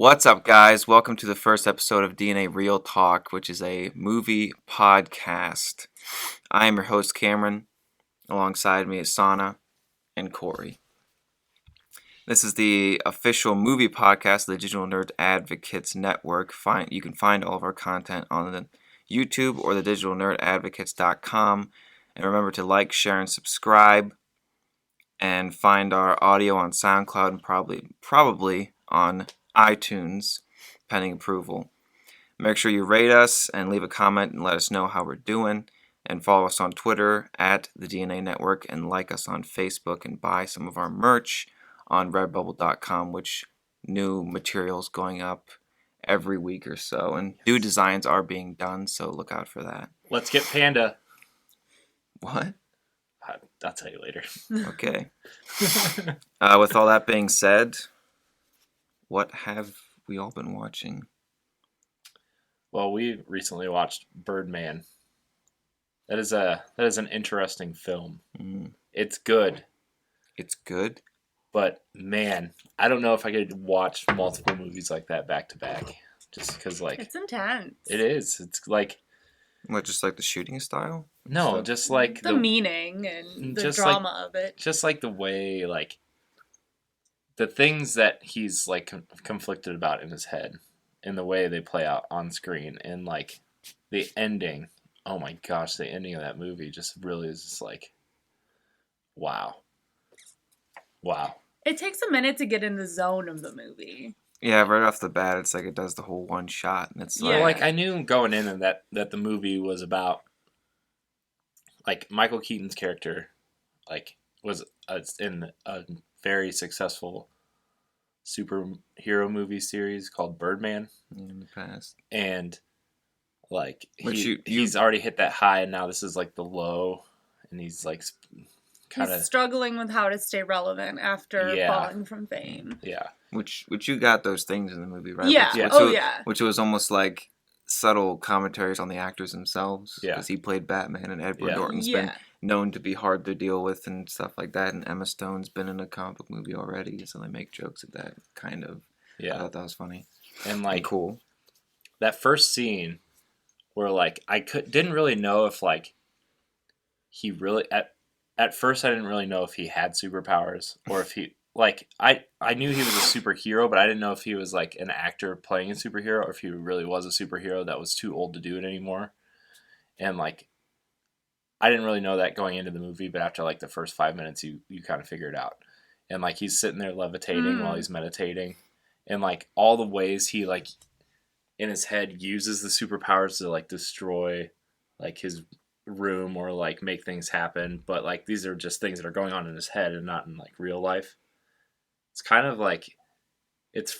What's up, guys? Welcome to the first episode of DNA Real Talk, which is a movie podcast. I am your host, Cameron. Alongside me is Sana and Corey. This is the official movie podcast of the Digital Nerd Advocates Network. You can find all of our content on the YouTube or the digitalnerdadvocates.com. And remember to like, share, and subscribe. And find our audio on SoundCloud and probably on iTunes, pending approval. Make sure you rate us and leave a comment and let us know how we're doing. And follow us on Twitter at the DNA Network and like us on Facebook and buy some of our merch on redbubble.com, which new materials going up every week or so. And new designs are being done, so look out for that. Let's get Panda. What? I'll tell you later. Okay. With all that being said, what have we all been watching? Well, we recently watched Birdman. That is an interesting film. It's good. It's good? But, man, I don't know if I could watch multiple movies like that back to back. Just because, It's intense. It is. It's like... What, just like the shooting style? No, just like... The meaning and the drama of it. Just like the way, like... The things that he's, like, conflicted about in his head. And the way they play out on screen. And, like, the ending. Oh, my gosh. The ending of that movie just really is just like... Wow. It takes a minute to get in the zone of the movie. Yeah, right off the bat, it's like it does the whole one shot, and it's like I knew going in and that the movie was about, like, Michael Keaton's character, like, was in a very successful superhero movie series called Birdman in the past, and like he's already hit that high, and now this is like the low, and he's like kind of struggling with how to stay relevant after falling from fame. Yeah. Which you got those things in the movie, right? Yeah. Which was almost like subtle commentaries on the actors themselves. Yeah. Because he played Batman, and Edward Norton's been known to be hard to deal with and stuff like that. And Emma Stone's been in a comic book movie already, so they make jokes at that kind of. Yeah. I thought that was funny. And like cool. That first scene where like didn't really know if like he really at first I didn't really know if he had superpowers or if he. Like, I knew he was a superhero, but I didn't know if he was, like, an actor playing a superhero or if he really was a superhero that was too old to do it anymore. And, like, I didn't really know that going into the movie, but after, like, the first 5 minutes, you kind of figure it out. And, like, he's sitting there levitating while he's meditating. And, like, all the ways he, like, in his head uses the superpowers to, like, destroy, like, his room or, like, make things happen. But, like, these are just things that are going on in his head and not in, like, real life. It's kind of like, it's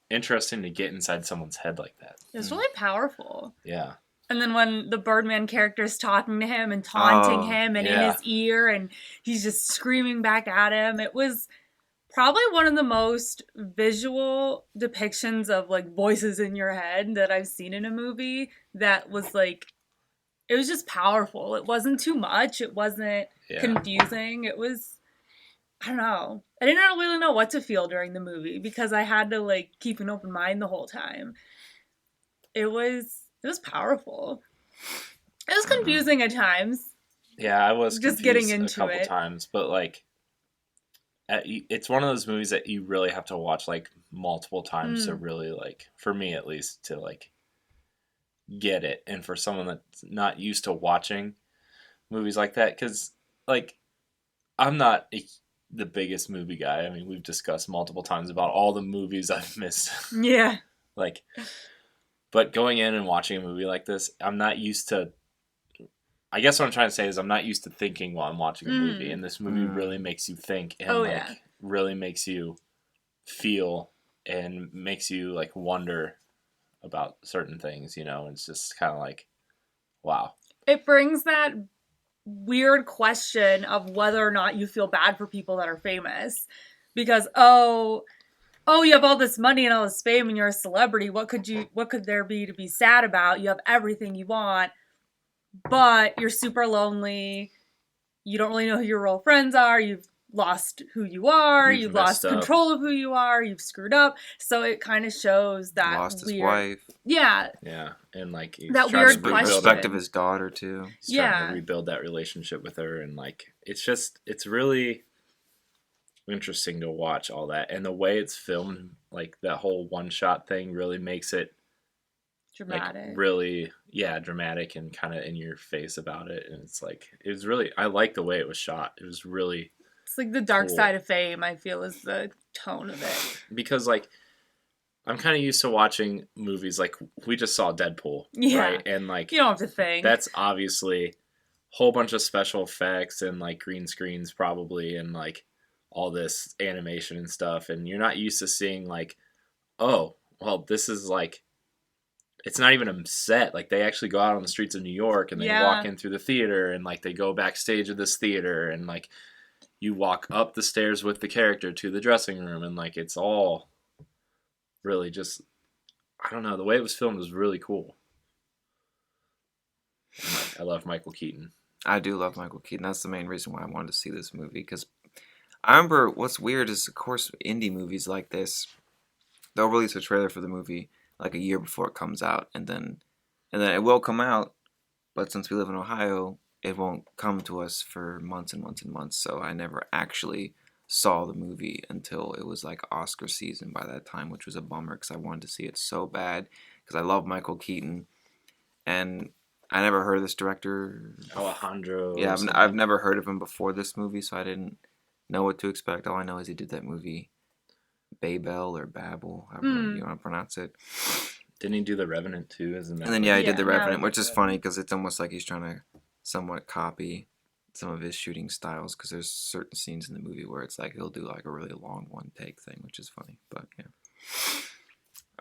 interesting to get inside someone's head like that. It's really powerful. Yeah. And then when the Birdman character is talking to him and taunting him and in his ear and he's just screaming back at him, it was probably one of the most visual depictions of like voices in your head that I've seen in a movie that was like, it was just powerful. It wasn't too much. It wasn't confusing. It was... I don't know. I didn't really know what to feel during the movie because I had to like keep an open mind the whole time. It was powerful. It was confusing at times. Yeah, I was just getting into a couple times, but like, it's one of those movies that you really have to watch like multiple times to really like, for me at least, to like get it, and for someone that's not used to watching movies like that, because like I'm not the biggest movie guy. I mean, we've discussed multiple times about all the movies I've missed. Yeah. Like, but going in and watching a movie like this, I'm not used to, I guess what I'm trying to say is I'm not used to thinking while I'm watching a movie, and this movie really makes you think and really makes you feel and makes you like wonder about certain things, you know. It's just kind of like, wow. It brings that weird question of whether or not you feel bad for people that are famous because you have all this money and all this fame and you're a celebrity, what could there be to be sad about? You have everything you want, but you're super lonely, you don't really know who your real friends are, you've lost who you are, you've lost messed up. control of who you are, you've screwed up. So it kind of shows that lost his weird, wife. yeah, Yeah, and like he's that trying weird to rebuild Respect question. of his daughter too. He's trying Yeah. to rebuild that relationship with her, and like it's really interesting to watch all that, and the way it's filmed, like that whole one shot thing, really makes it Dramatic. like really dramatic and kind of in your face about it. And it's like it was really, I like the way it was shot. It was really, it's like the dark cool. side of fame, I feel, is the tone of it. Because like I'm kind of used to watching movies, like we just saw Deadpool, right? And like you don't have to think. That's obviously a whole bunch of special effects and like green screens probably, and like all this animation and stuff, and you're not used to seeing like, oh well, this is like, it's not even a set. Like they actually go out on the streets of New York and they walk in through the theater, and like they go backstage of this theater, and like you walk up the stairs with the character to the dressing room, and like it's all really just, I don't know, the way it was filmed was really cool. I love Michael Keaton. I do love Michael Keaton. That's the main reason why I wanted to see this movie, because I remember what's weird is, of course, indie movies like this, they'll release a trailer for the movie like a year before it comes out, and then it will come out, but since we live in Ohio, it won't come to us for months and months and months, so I never actually saw the movie until it was like Oscar season by that time, which was a bummer because I wanted to see it so bad because I love Michael Keaton, and I never heard of this director. Alejandro. Yeah, I've never heard of him before this movie, so I didn't know what to expect. All I know is he did that movie Babel or Babel, however you want to pronounce it. Didn't he do The Revenant too? Isn't that? And then he did The Revenant, which is funny because it's almost like he's trying to somewhat copy some of his shooting styles, because there's certain scenes in the movie where it's like he'll do like a really long one take thing, which is funny. But yeah,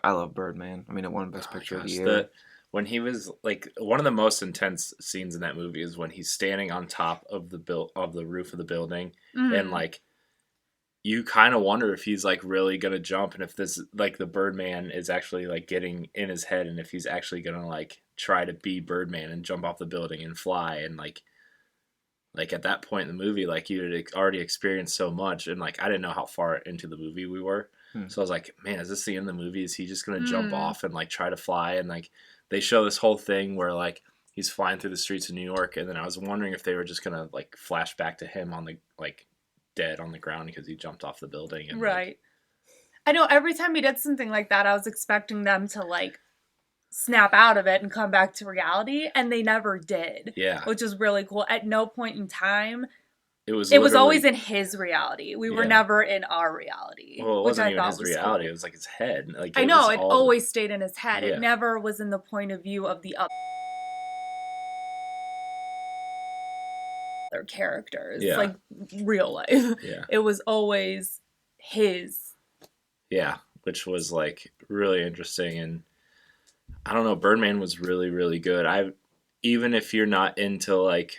I love Birdman. I mean, it won Best Picture of the Year. When he was like, one of the most intense scenes in that movie is when he's standing on top of the roof of the building, and like you kind of wonder if he's like really gonna jump, and if this like the Birdman is actually like getting in his head, and if he's actually gonna like try to be Birdman and jump off the building and fly, and like at that point in the movie, like you had already experienced so much, and like I didn't know how far into the movie we were, so I was like, man, is this the end of the movie? Is he just gonna jump off and like try to fly? And like they show this whole thing where like he's flying through the streets of New York, and then I was wondering if they were just gonna like flash back to him on the like dead on the ground because he jumped off the building. And, right. Like, I know every time he did something like that, I was expecting them to like snap out of it and come back to reality, and they never did. Yeah. Which is really cool. At no point in time it was always in his reality. We were never in our reality. Well, it which wasn't I even thought his was reality. cool. It was like his head. Like I know, it always stayed in his head. Yeah. It never was in the point of view of the other characters. Yeah. Like real life. Yeah. It was always his. Yeah, which was like really interesting. And I don't know, Birdman was really, really good. Even if you're not into like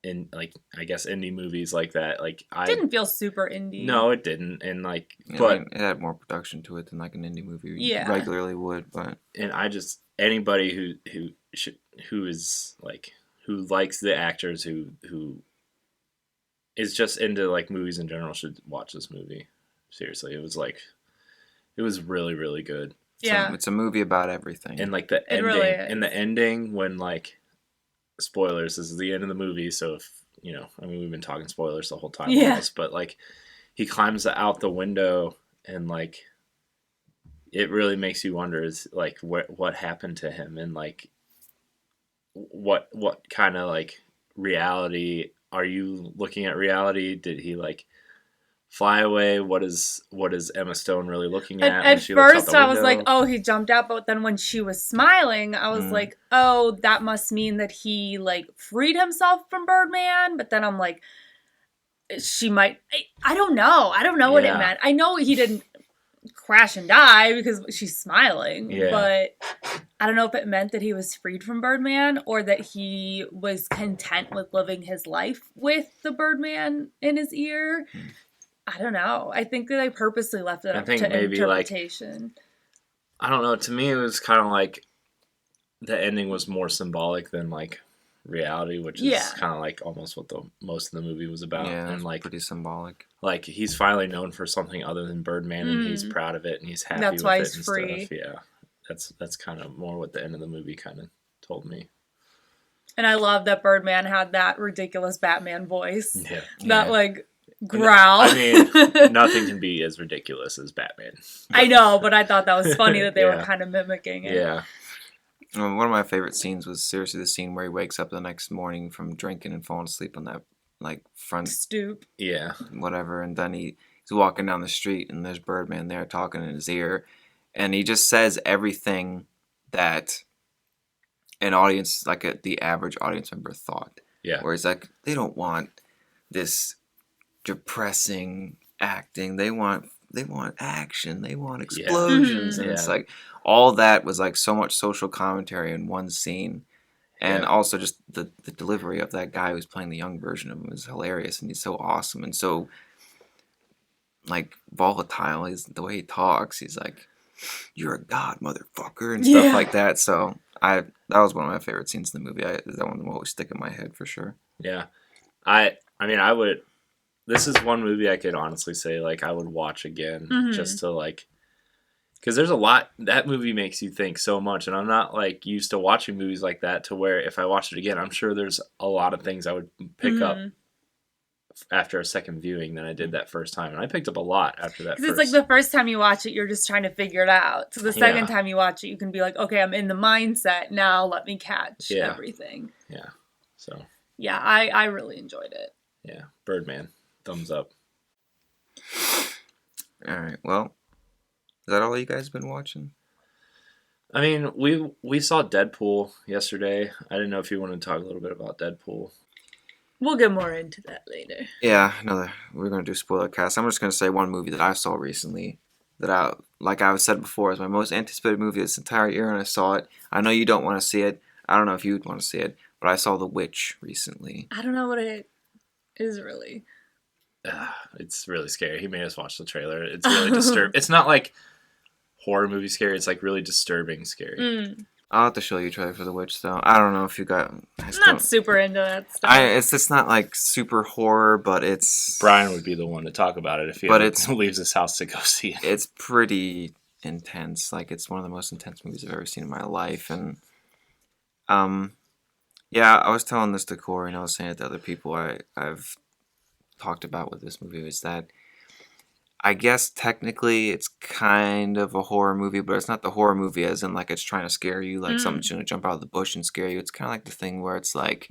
in like I guess indie movies like that, like I didn't feel super indie. No, it didn't. And like but I mean, it had more production to it than like an indie movie regularly would. But and I just, anybody who is like, who likes the actors, who is just into like movies in general, should watch this movie. Seriously, it was really, really good. Yeah, it's a movie about everything. And like the ending, really is. and the ending when like, spoilers, this is the end of the movie, so if you know, I mean, we've been talking spoilers the whole time, almost, but like he climbs out the window, and like it really makes you wonder, is like what happened to him, and like what kind of like reality are you looking at? Reality? Did he like fly away? What is Emma Stone really looking at? At first I was like, oh, he jumped out, but then when she was smiling, I was like, oh, that must mean that he like freed himself from Birdman. But then I'm like, she might, I don't know what it meant. I know he didn't crash and die because she's smiling, but I don't know if it meant that he was freed from Birdman or that he was content with living his life with the Birdman in his ear. I don't know. I think that I purposely left it up to maybe interpretation. Like, I don't know. To me, it was kind of like the ending was more symbolic than like reality, which is kind of like almost what most of the movie was about. Yeah, and like pretty symbolic. Like he's finally known for something other than Birdman, and he's proud of it, and he's happy that's with why it he's and free. stuff. Yeah, that's kind of more what the end of the movie kind of told me. And I love that Birdman had that ridiculous Batman voice. Yeah, that like growl. I mean, nothing can be as ridiculous as Batman. I know, but I thought that was funny that they were kind of mimicking it. Yeah. One of my favorite scenes was seriously the scene where he wakes up the next morning from drinking and falling asleep on that like front stoop. Yeah. Whatever, and then he's walking down the street and there's Birdman there talking in his ear, and he just says everything that an audience, like the average audience member, thought. Yeah. Where he's like, they don't want this depressing acting. They want action. They want explosions. And it's like all that was like so much social commentary in one scene. And also just the delivery of that guy who's playing the young version of him is hilarious, and he's so awesome and so like volatile. He's the way he talks. He's like, "You're a god, motherfucker," and stuff like that. So that was one of my favorite scenes in the movie. That one will always stick in my head for sure. Yeah, I mean, I would. This is one movie I could honestly say like I would watch again just to like. Because there's a lot, that movie makes you think so much, and I'm not like used to watching movies like that to where if I watched it again, I'm sure there's a lot of things I would pick up after a second viewing than I did that first time, and I picked up a lot after that. Because it's like the first time you watch it, you're just trying to figure it out. So the second time you watch it, you can be like, okay, I'm in the mindset now. Let me catch everything. Yeah. So. Yeah, I really enjoyed it. Yeah, Birdman, thumbs up. All right, well. Is that all you guys been watching? I mean, we saw Deadpool yesterday. I didn't know if you wanted to talk a little bit about Deadpool. We'll get more into that later. Yeah, we're going to do spoiler cast. I'm just going to say one movie that I saw recently that like I said before, is my most anticipated movie this entire year, and I saw it. I know you don't want to see it. I don't know if you would want to see it, but I saw The Witch recently. I don't know what it is really. It's really scary. He made us watch the trailer. It's really disturbing. It's not like horror movie scary. It's like really disturbing scary. I'll have to show you a trailer for The Witch, though. I don't know if you got... I'm not super into that stuff. It's just not like super horror, but it's... Brian would be the one to talk about it if he leaves his house to go see it. It's pretty intense. Like, it's one of the most intense movies I've ever seen in my life. And, yeah, I was telling this to Corey, and I was saying it to other people I've talked about with this movie, is that I guess technically it's kind of a horror movie, but it's not the horror movie as in like it's trying to scare you, like something's going to jump out of the bush and scare you. It's kind of like the thing where it's like,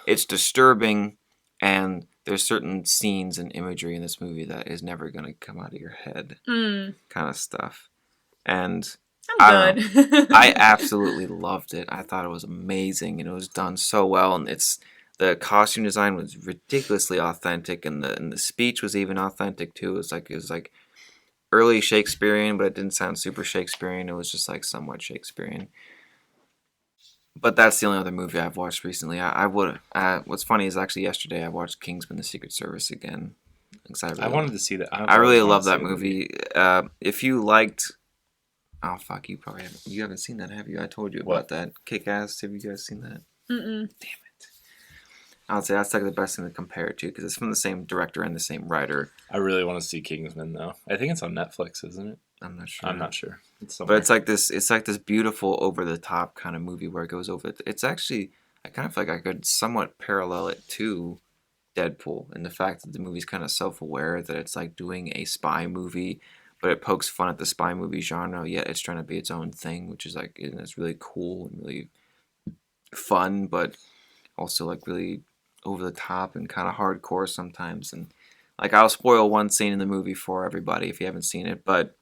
it's disturbing, and there's certain scenes and imagery in this movie that is never going to come out of your head, kind of stuff. And I'm good. I absolutely loved it. I thought it was amazing, and it was done so well, and the costume design was ridiculously authentic, and the speech was even authentic too. It was like early Shakespearean, but it didn't sound super Shakespearean. It was just like somewhat Shakespearean. But that's the only other movie I've watched recently. What's funny is actually yesterday I watched Kingsman: The Secret Service again. I wanted to see that. I really love that movie. If you liked, oh fuck, you haven't seen that, have you? I told you about that. Kick-Ass. Have you guys seen that? Mm-mm. Damn it. I would say that's like the best thing to compare it to, because it's from the same director and the same writer. I really want to see Kingsman though. I think it's on Netflix, isn't it? I'm not sure. I'm not sure. But it's like this beautiful over the top kind of movie where it goes over. It's actually, I kind of feel like I could somewhat parallel it to Deadpool in the fact that the movie's kind of self-aware that it's like doing a spy movie, but it pokes fun at the spy movie genre, yet it's trying to be its own thing, which is like, it's really cool and really fun, but also like really over the top and kind of hardcore sometimes. And like, I'll spoil one scene in the movie for everybody if you haven't seen it, but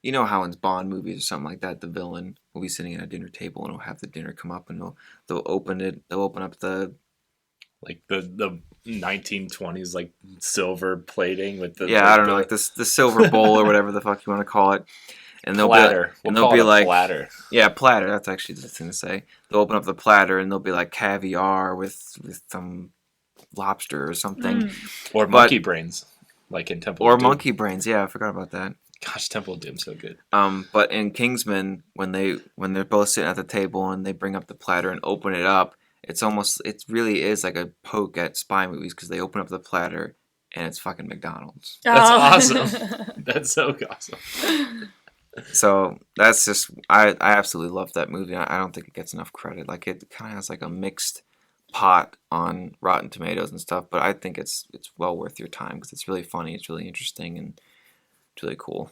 you know how in Bond movies or something like that, the villain will be sitting at a dinner table and he'll have the dinner come up and they'll open up the like the 1920s like silver plating with the I don't know, like the silver bowl or whatever the fuck you want to call it. And they'll platter. They'll be like platter. Yeah, platter. That's actually the thing to say. They'll open up the platter and they'll be like caviar with some lobster or something, or monkey brains, like in Temple. Or of Doom. monkey brains. Yeah, I forgot about that. Gosh, Temple of Doom's so good. But in Kingsman, when they're both sitting at the table and they bring up the platter and open it up, It really is like a poke at spy movies because they open up the platter and it's fucking McDonald's. That's awesome. That's so awesome. So that's just I absolutely love that movie. I don't think it gets enough credit. Like it kind of has like a mixed pot on Rotten Tomatoes and stuff, but I think it's well worth your time because it's really funny, it's really interesting, and it's really cool.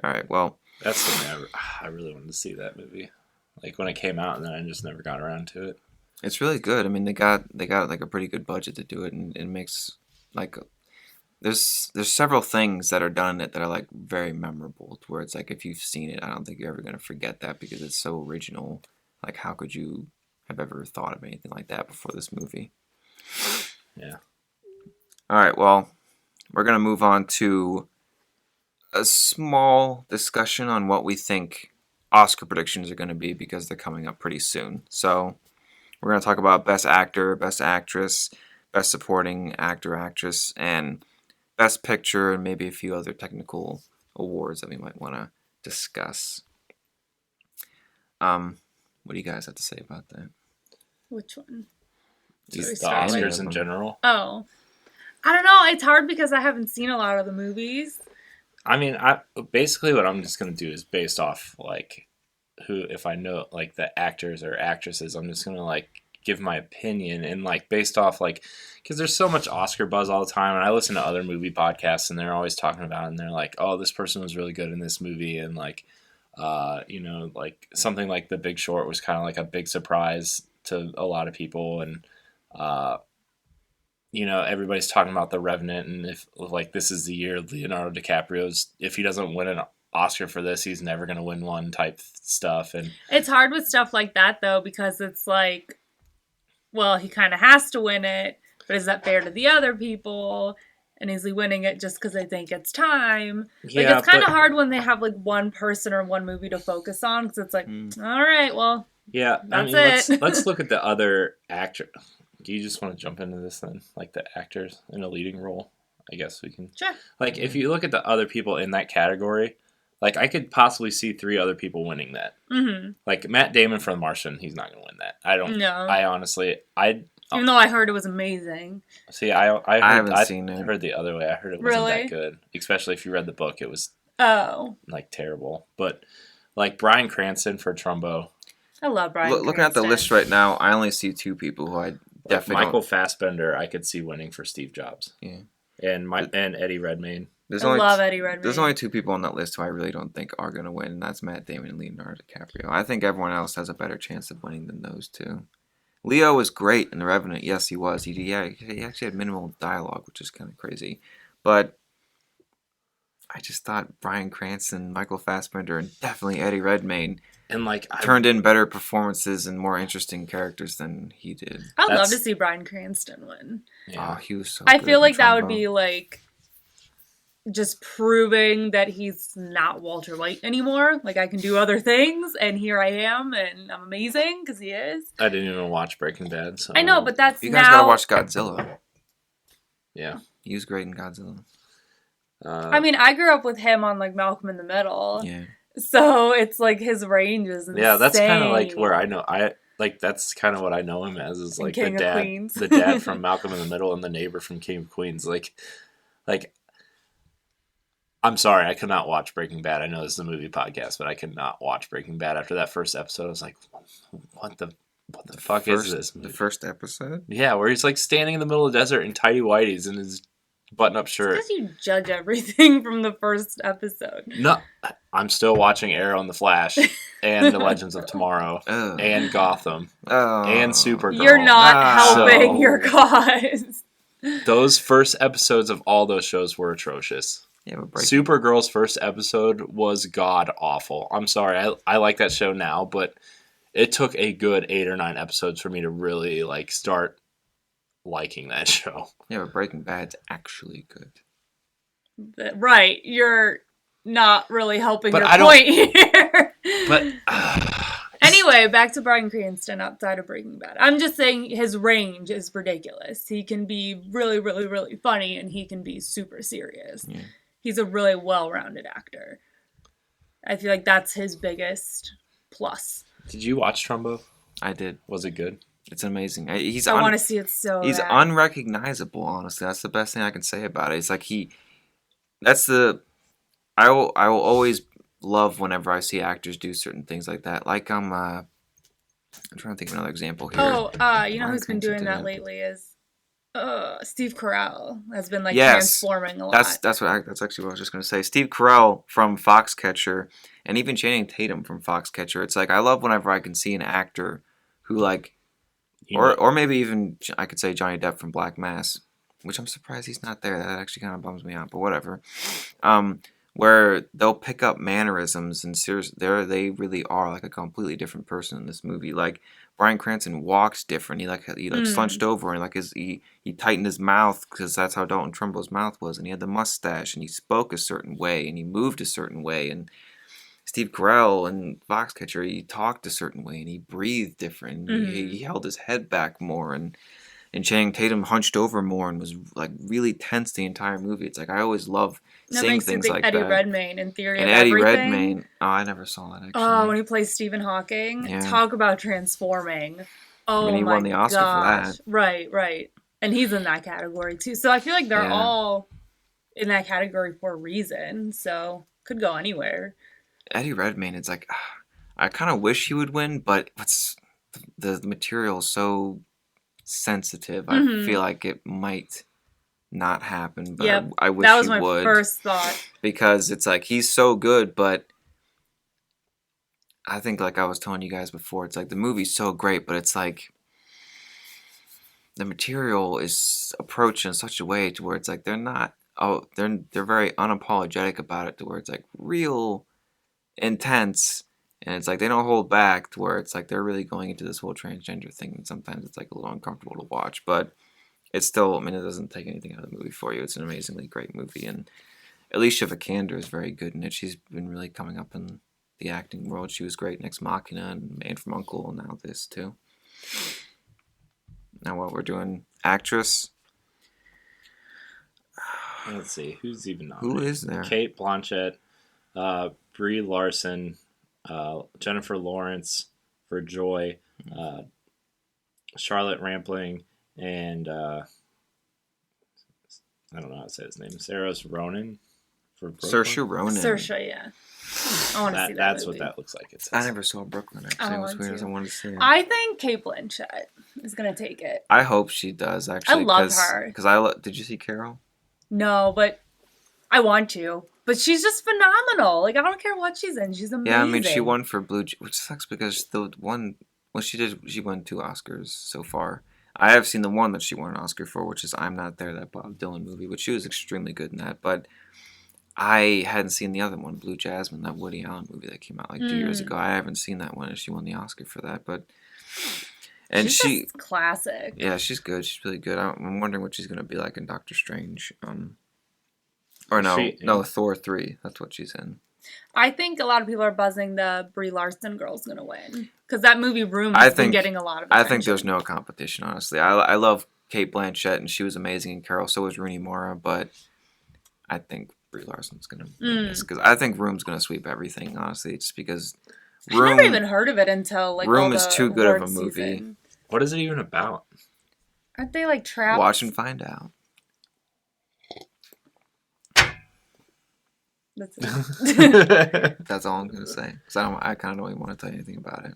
All right, well, that's something I really wanted to see that movie. Like when it came out, and then I just never got around to it. It's really good. I mean, they got like a pretty good budget to do it, and it makes like there's several things that are done in it that are like very memorable. To where it's like if you've seen it, I don't think you're ever gonna forget that because it's so original. Like, how could you have ever thought of anything like that before this movie? Yeah. All right. Well, we're gonna move on to a small discussion on what we think Oscar predictions are going to be because they're coming up pretty soon. So we're going to talk about Best Actor, Best Actress, Best Supporting Actor, Actress, and Best Picture, and maybe a few other technical awards that we might want to discuss. What do you guys have to say about that? Which one? Just the Oscars in general. Oh, I don't know. It's hard because I haven't seen a lot of the movies. I mean, basically what I'm just gonna do is based off like who, if I know like the actors or actresses, I'm just gonna like give my opinion and like based off like because there's so much Oscar buzz all the time, and I listen to other movie podcasts and they're always talking about it, and they're like, oh, this person was really good in this movie, and like like something like The Big Short was kind of like a big surprise to a lot of people, and everybody's talking about The Revenant, and if like this is the year Leonardo DiCaprio's, if he doesn't win an Oscar for this, he's never going to win one type stuff. And it's hard with stuff like that though, because it's like, well, he kind of has to win it, but is that fair to the other people? And is he winning it just because they think it's time? Like, it's kind of hard when they have like one person or one movie to focus on, because it's like, all right, well, yeah, that's it. let's look at the other actor. Do you just want to jump into this then? Like the actors in a leading role? I guess we can. Sure. Like if you look at the other people in that category, like I could possibly see 3 other people winning that. Mm-hmm. Like Matt Damon for The Martian, he's not going to win that. I don't. No. I honestly, even though I heard it was amazing. See, I haven't seen it. I heard the other way. I heard it wasn't that good. Especially if you read the book, it was like terrible. But like Bryan Cranston for Trumbo. I love Bryan Cranston. Looking at the list right now, I only see 2 people who I definitely Michael Fassbender, I could see winning for Steve Jobs. Yeah. And Eddie Redmayne. I love Eddie Redmayne. There's only 2 people on that list who I really don't think are going to win, and that's Matt Damon and Leonardo DiCaprio. I think everyone else has a better chance of winning than those 2. Leo was great in The Revenant. Yes, he was. He actually had minimal dialogue, which is kind of crazy. But I just thought Bryan Cranston, Michael Fassbender, and definitely Eddie Redmayne and like turned in better performances and more interesting characters than he did. I'd love to see Bryan Cranston win. Yeah. Oh, he was so I good feel like that Trumbo. would be like just proving that he's not Walter White anymore. Like, I can do other things, and here I am, and I'm amazing because he is. I didn't even watch Breaking Bad. So I know, but that's you guys gotta watch Godzilla. Yeah, he was great in Godzilla. I mean, I grew up with him on like Malcolm in the Middle. Yeah. So it's like his range is insane. Yeah, that's kind of like where I know that's kind of what I know him as, is like King the of dad, Queens. the dad from Malcolm in the Middle and the neighbor from King of Queens. Like. I'm sorry, I could not watch Breaking Bad. I know this is a movie podcast, but I could not watch Breaking Bad after that first episode. I was like, what the fuck is this movie? The first episode? Yeah, where he's like standing in the middle of the desert in tidy whities and his button-up shirt. Because you judge everything from the first episode. No, I'm still watching Arrow and the Flash and The Legends of Tomorrow and Gotham and Supergirl. You're not helping your cause. Those first episodes of all those shows were atrocious. Yeah, Supergirl's first episode was god awful. I'm sorry, I like that show now, but it took a good 8 or 9 episodes for me to really like start liking that show. Yeah, but Breaking Bad's actually good. Right, you're not really helping your point here. But anyway, back to Bryan Cranston outside of Breaking Bad. I'm just saying his range is ridiculous. He can be really, really, really funny, and he can be super serious. Yeah. He's a really well-rounded actor. I feel like that's his biggest plus. Did you watch Trumbo? I did. Was it good? It's amazing. I want to see it so He's bad. unrecognizable, honestly. That's the best thing I can say about it. It's like I will always love whenever I see actors do certain things like that. Like I'm trying to think of another example here. You know who's been doing that lately is Steve Carell has been like yes, transforming a lot. That's actually what I was just gonna say. Steve Carell from Foxcatcher, and even Channing Tatum from Foxcatcher. It's like I love whenever I can see an actor who like, or maybe even I could say Johnny Depp from Black Mass, which I'm surprised he's not there. That actually kind of bums me out, but whatever. Where they'll pick up mannerisms and they really are like a completely different person in this movie. Like Bryan Cranston walks different. He slunched over and like he tightened his mouth because that's how Dalton Trumbo's mouth was, and he had the mustache and he spoke a certain way and he moved a certain way. And Steve Carell and Foxcatcher, he talked a certain way and he breathed different. He held his head back more, and Channing Tatum hunched over more and was like really tense the entire movie. It's like I always love seeing things like Eddie that. Redmayne in Theory and of Eddie Everything. Redmayne. Oh, I never saw that actually. Oh, when he plays Stephen Hawking. Yeah. Talk about transforming. Oh, I mean, he won the Oscar for that. Right. And he's in that category too. So I feel like they're all in that category for a reason. So could go anywhere. Eddie Redmayne, it's like I kind of wish he would win, but the material is so sensitive. I feel like it might not happen, but I wish he would. That was my first thought. Because it's like he's so good, but I think like I was telling you guys before, it's like the movie's so great, but it's like the material is approached in such a way to where it's like they're very unapologetic about it, to where it's like real intense, and it's like they don't hold back, to where it's like they're really going into this whole transgender thing, and sometimes it's like a little uncomfortable to watch, but it's still, I mean, it doesn't take anything out of the movie for you. It's an amazingly great movie, and Alicia Vikander is very good in it. She's been really coming up in the acting world. She was great in Ex Machina and Man from U.N.C.L.E. and now this too. Now what we're doing, actress. Let's see, who's even nominated? Who is there? Cate Blanchett, Brie Larson, Jennifer Lawrence for Joy, Charlotte Rampling, and I don't know how to say his name. Saoirse Ronan for Brooklyn. Saoirse Ronan. Saoirse, yeah. I want to see that. That's movie. What that looks like. I never saw Brooklyn. Actually, it was weird as I wanted to see it. I think Cate Blanchett is gonna take it. I hope she does. Actually, I love her. Because did you see Carol? No, but I want to. But she's just phenomenal. Like I don't care what she's in. She's amazing. Yeah, I mean she won for which sucks because the one she won 2 Oscars so far. I have seen the one that she won an Oscar for, which is I'm Not There, that Bob Dylan movie, which she was extremely good in that. But I hadn't seen the other one, Blue Jasmine, that Woody Allen movie that came out like 2 years ago. I haven't seen that one, and she won the Oscar for that. She's just classic. Yeah, she's good. She's really good. I'm wondering what she's gonna be like in Doctor Strange. Thor 3. That's what she's in. I think a lot of people are buzzing the Brie Larson girl's gonna win because that movie Room has been getting a lot of attention. I think there's no competition, honestly. I love Cate Blanchett, and she was amazing in Carol. So was Rooney Mara, but I think Brie Larson's gonna win this because I think Room's gonna sweep everything. Honestly, just because I never even heard of it until like Room is too good of a movie. Season. What is it even about? Aren't they like trapped? Watch and find out. That's it. That's all I'm gonna say. Because I kind of don't even want to tell you anything about it.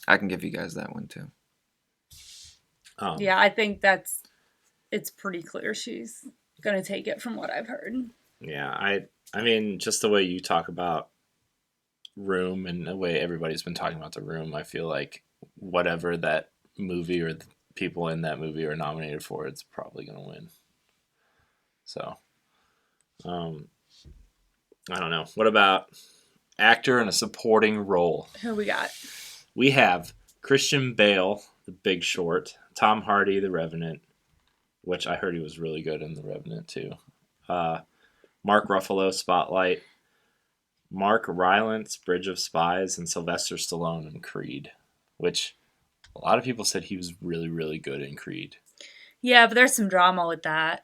I can give you guys that one too. Yeah, I think it's pretty clear she's gonna take it from what I've heard. Yeah, I mean, just the way you talk about Room and the way everybody's been talking about The Room, I feel like whatever that movie or the people in that movie are nominated for, it's probably gonna win. So, I don't know. What about actor in a supporting role? Who we got? We have Christian Bale, The Big Short, Tom Hardy, The Revenant, which I heard he was really good in The Revenant too. Mark Ruffalo, Spotlight, Mark Rylance, Bridge of Spies, and Sylvester Stallone in Creed, which a lot of people said he was really, really good in Creed. Yeah, but there's some drama with that.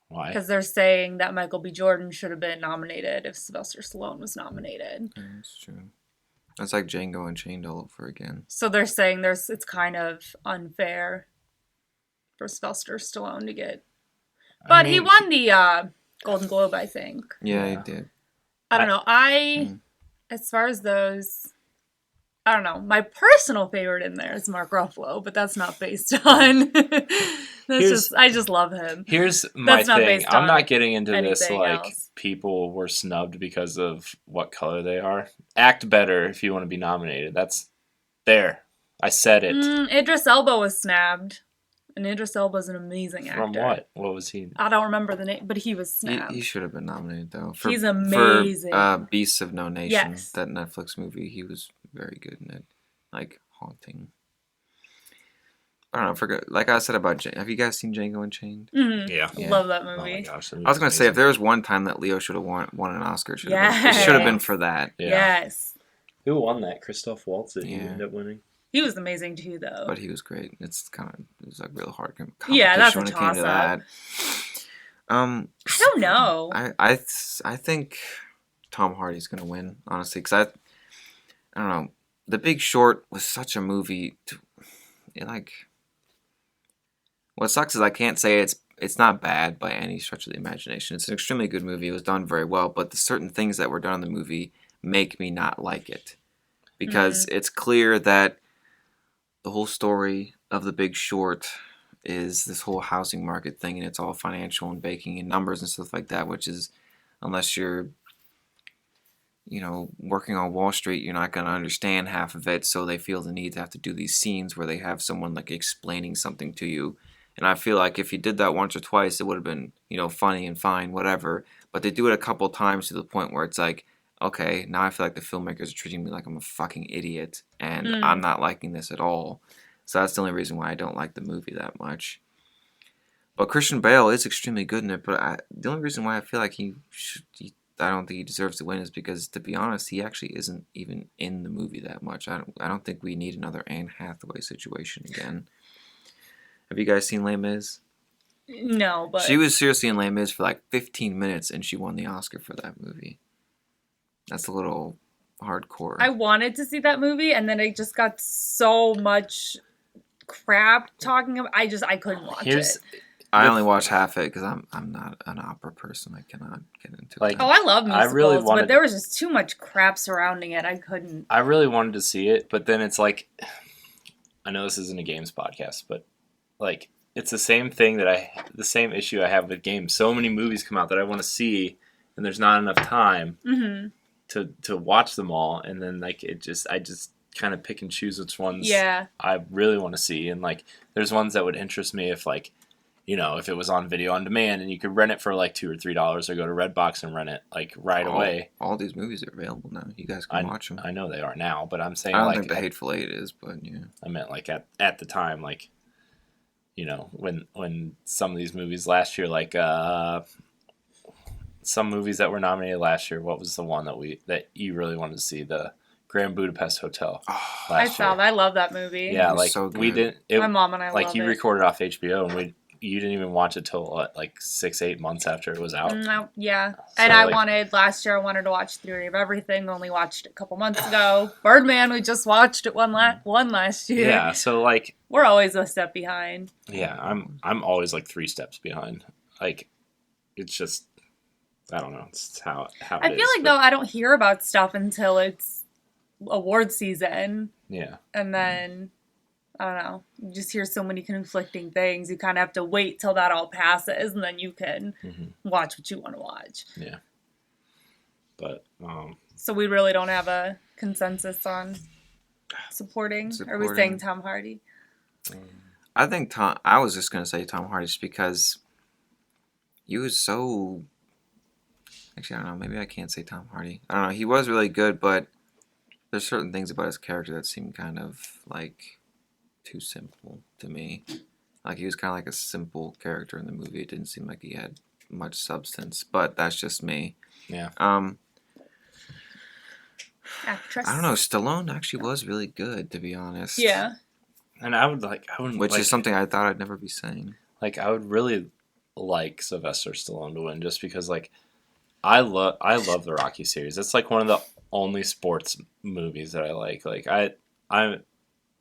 Why? Because they're saying that Michael B. Jordan should have been nominated if Sylvester Stallone was nominated. That's true. It's like Django Unchained all over again. So they're saying it's kind of unfair for Sylvester Stallone to get. But he won the Golden Globe, I think. Yeah, he did. I don't know. As far as those, I don't know. My personal favorite in there is Mark Ruffalo, but that's not based on. I just love him. Here's my thing. I'm not getting into this like else. People were snubbed because of what color they are. Act better if you want to be nominated. That's there. I said it. Idris Elba was snabbed. And Idris Elba's an amazing actor. From what? What was he? I don't remember the name, but he was snapped. He should have been nominated, though. He's amazing. For Beasts of No Nation, yes. That Netflix movie, he was very good in it. Like, haunting. I don't know, like I said about have you guys seen Django Unchained? Mm-hmm. Yeah. Love that movie. Oh my gosh, I was going to say, if there was one time that Leo should have won an Oscar, it should have been for that. Yeah. Yes. Who won that? Christoph Waltz did he Yeah. end up winning? He was amazing too, though. But he was great. It was like real hard competition Yeah, that's a when it came to that. I don't know. I think Tom Hardy's gonna win, honestly, because I don't know. The Big Short was such a movie. What sucks is I can't say it's not bad by any stretch of the imagination. It's an extremely good movie. It was done very well, but the certain things that were done in the movie make me not like it, because it's clear that the whole story of The Big Short is this whole housing market thing, and it's all financial and baking and numbers and stuff like that, which is, unless you're, working on Wall Street, you're not going to understand half of it, so they feel the need to have to do these scenes where they have someone, like, explaining something to you. And I feel like if you did that once or twice, it would have been, funny and fine, whatever. But they do it a couple times to the point where it's like, okay, now I feel like the filmmakers are treating me like I'm a fucking idiot, and I'm not liking this at all. So that's the only reason why I don't like the movie that much. But Christian Bale is extremely good in it, but the only reason why I feel like I don't think he deserves to win is because, to be honest, he actually isn't even in the movie that much. I don't think we need another Anne Hathaway situation again. Have you guys seen Les Mis? No, but... She was seriously in Les Mis for like 15 minutes, and she won the Oscar for that movie. That's a little hardcore. I wanted to see that movie, and then it just got so much crap talking about. I couldn't watch it. I only watched half it because I'm not an opera person. I cannot get into it. Oh, I love musicals, but there was just too much crap surrounding it. I couldn't. I really wanted to see it, but then it's like, I know this isn't a games podcast, but like it's the same thing the same issue I have with games. So many movies come out that I want to see, and there's not enough time. Mm-hmm. To watch them all, and then like I just kind of pick and choose which ones I really want to see, and like there's ones that would interest me if like if it was on video on demand and you could rent it for like $2 or $3 or go to Redbox and rent it like right away. All these movies are available now. You guys can watch them. I know they are now, but I'm saying I don't think The Hateful Eight is, but yeah. I meant like at the time, like when some of these movies last year, like some movies that were nominated last year. What was the one that you really wanted to see? The Grand Budapest Hotel. I saw that. I love that movie. Yeah, like so we didn't. My mom and I like love you it. recorded off HBO, and you didn't even watch it till like 6-8 months after it was out. No, yeah, So, and last year I wanted to watch Theory of Everything. Only watched it a couple months ago. Birdman, we just watched it one last year. Yeah, so like we're always a step behind. Yeah, I'm always like 3 steps behind. Like it's just. I don't know. It's how it is. I feel like, though, I don't hear about stuff until it's award season. Yeah. And then, I don't know. You just hear so many conflicting things. You kind of have to wait till that all passes, and then you can watch what you want to watch. Yeah. But, So we really don't have a consensus on supporting? Are we saying Tom Hardy? I think I was just going to say Tom Hardy just because he was so... Actually, I don't know. Maybe I can't say Tom Hardy. I don't know. He was really good, but there's certain things about his character that seemed kind of like too simple to me. Like he was kind of like a simple character in the movie. It didn't seem like he had much substance, but that's just me. Yeah. Actress. I don't know. Stallone actually was really good, to be honest. Yeah. And I wouldn't. Which is something I thought I'd never be saying. Like I would really like Sylvester Stallone to win, just because like. I love the Rocky series. It's like one of the only sports movies that I like. Like I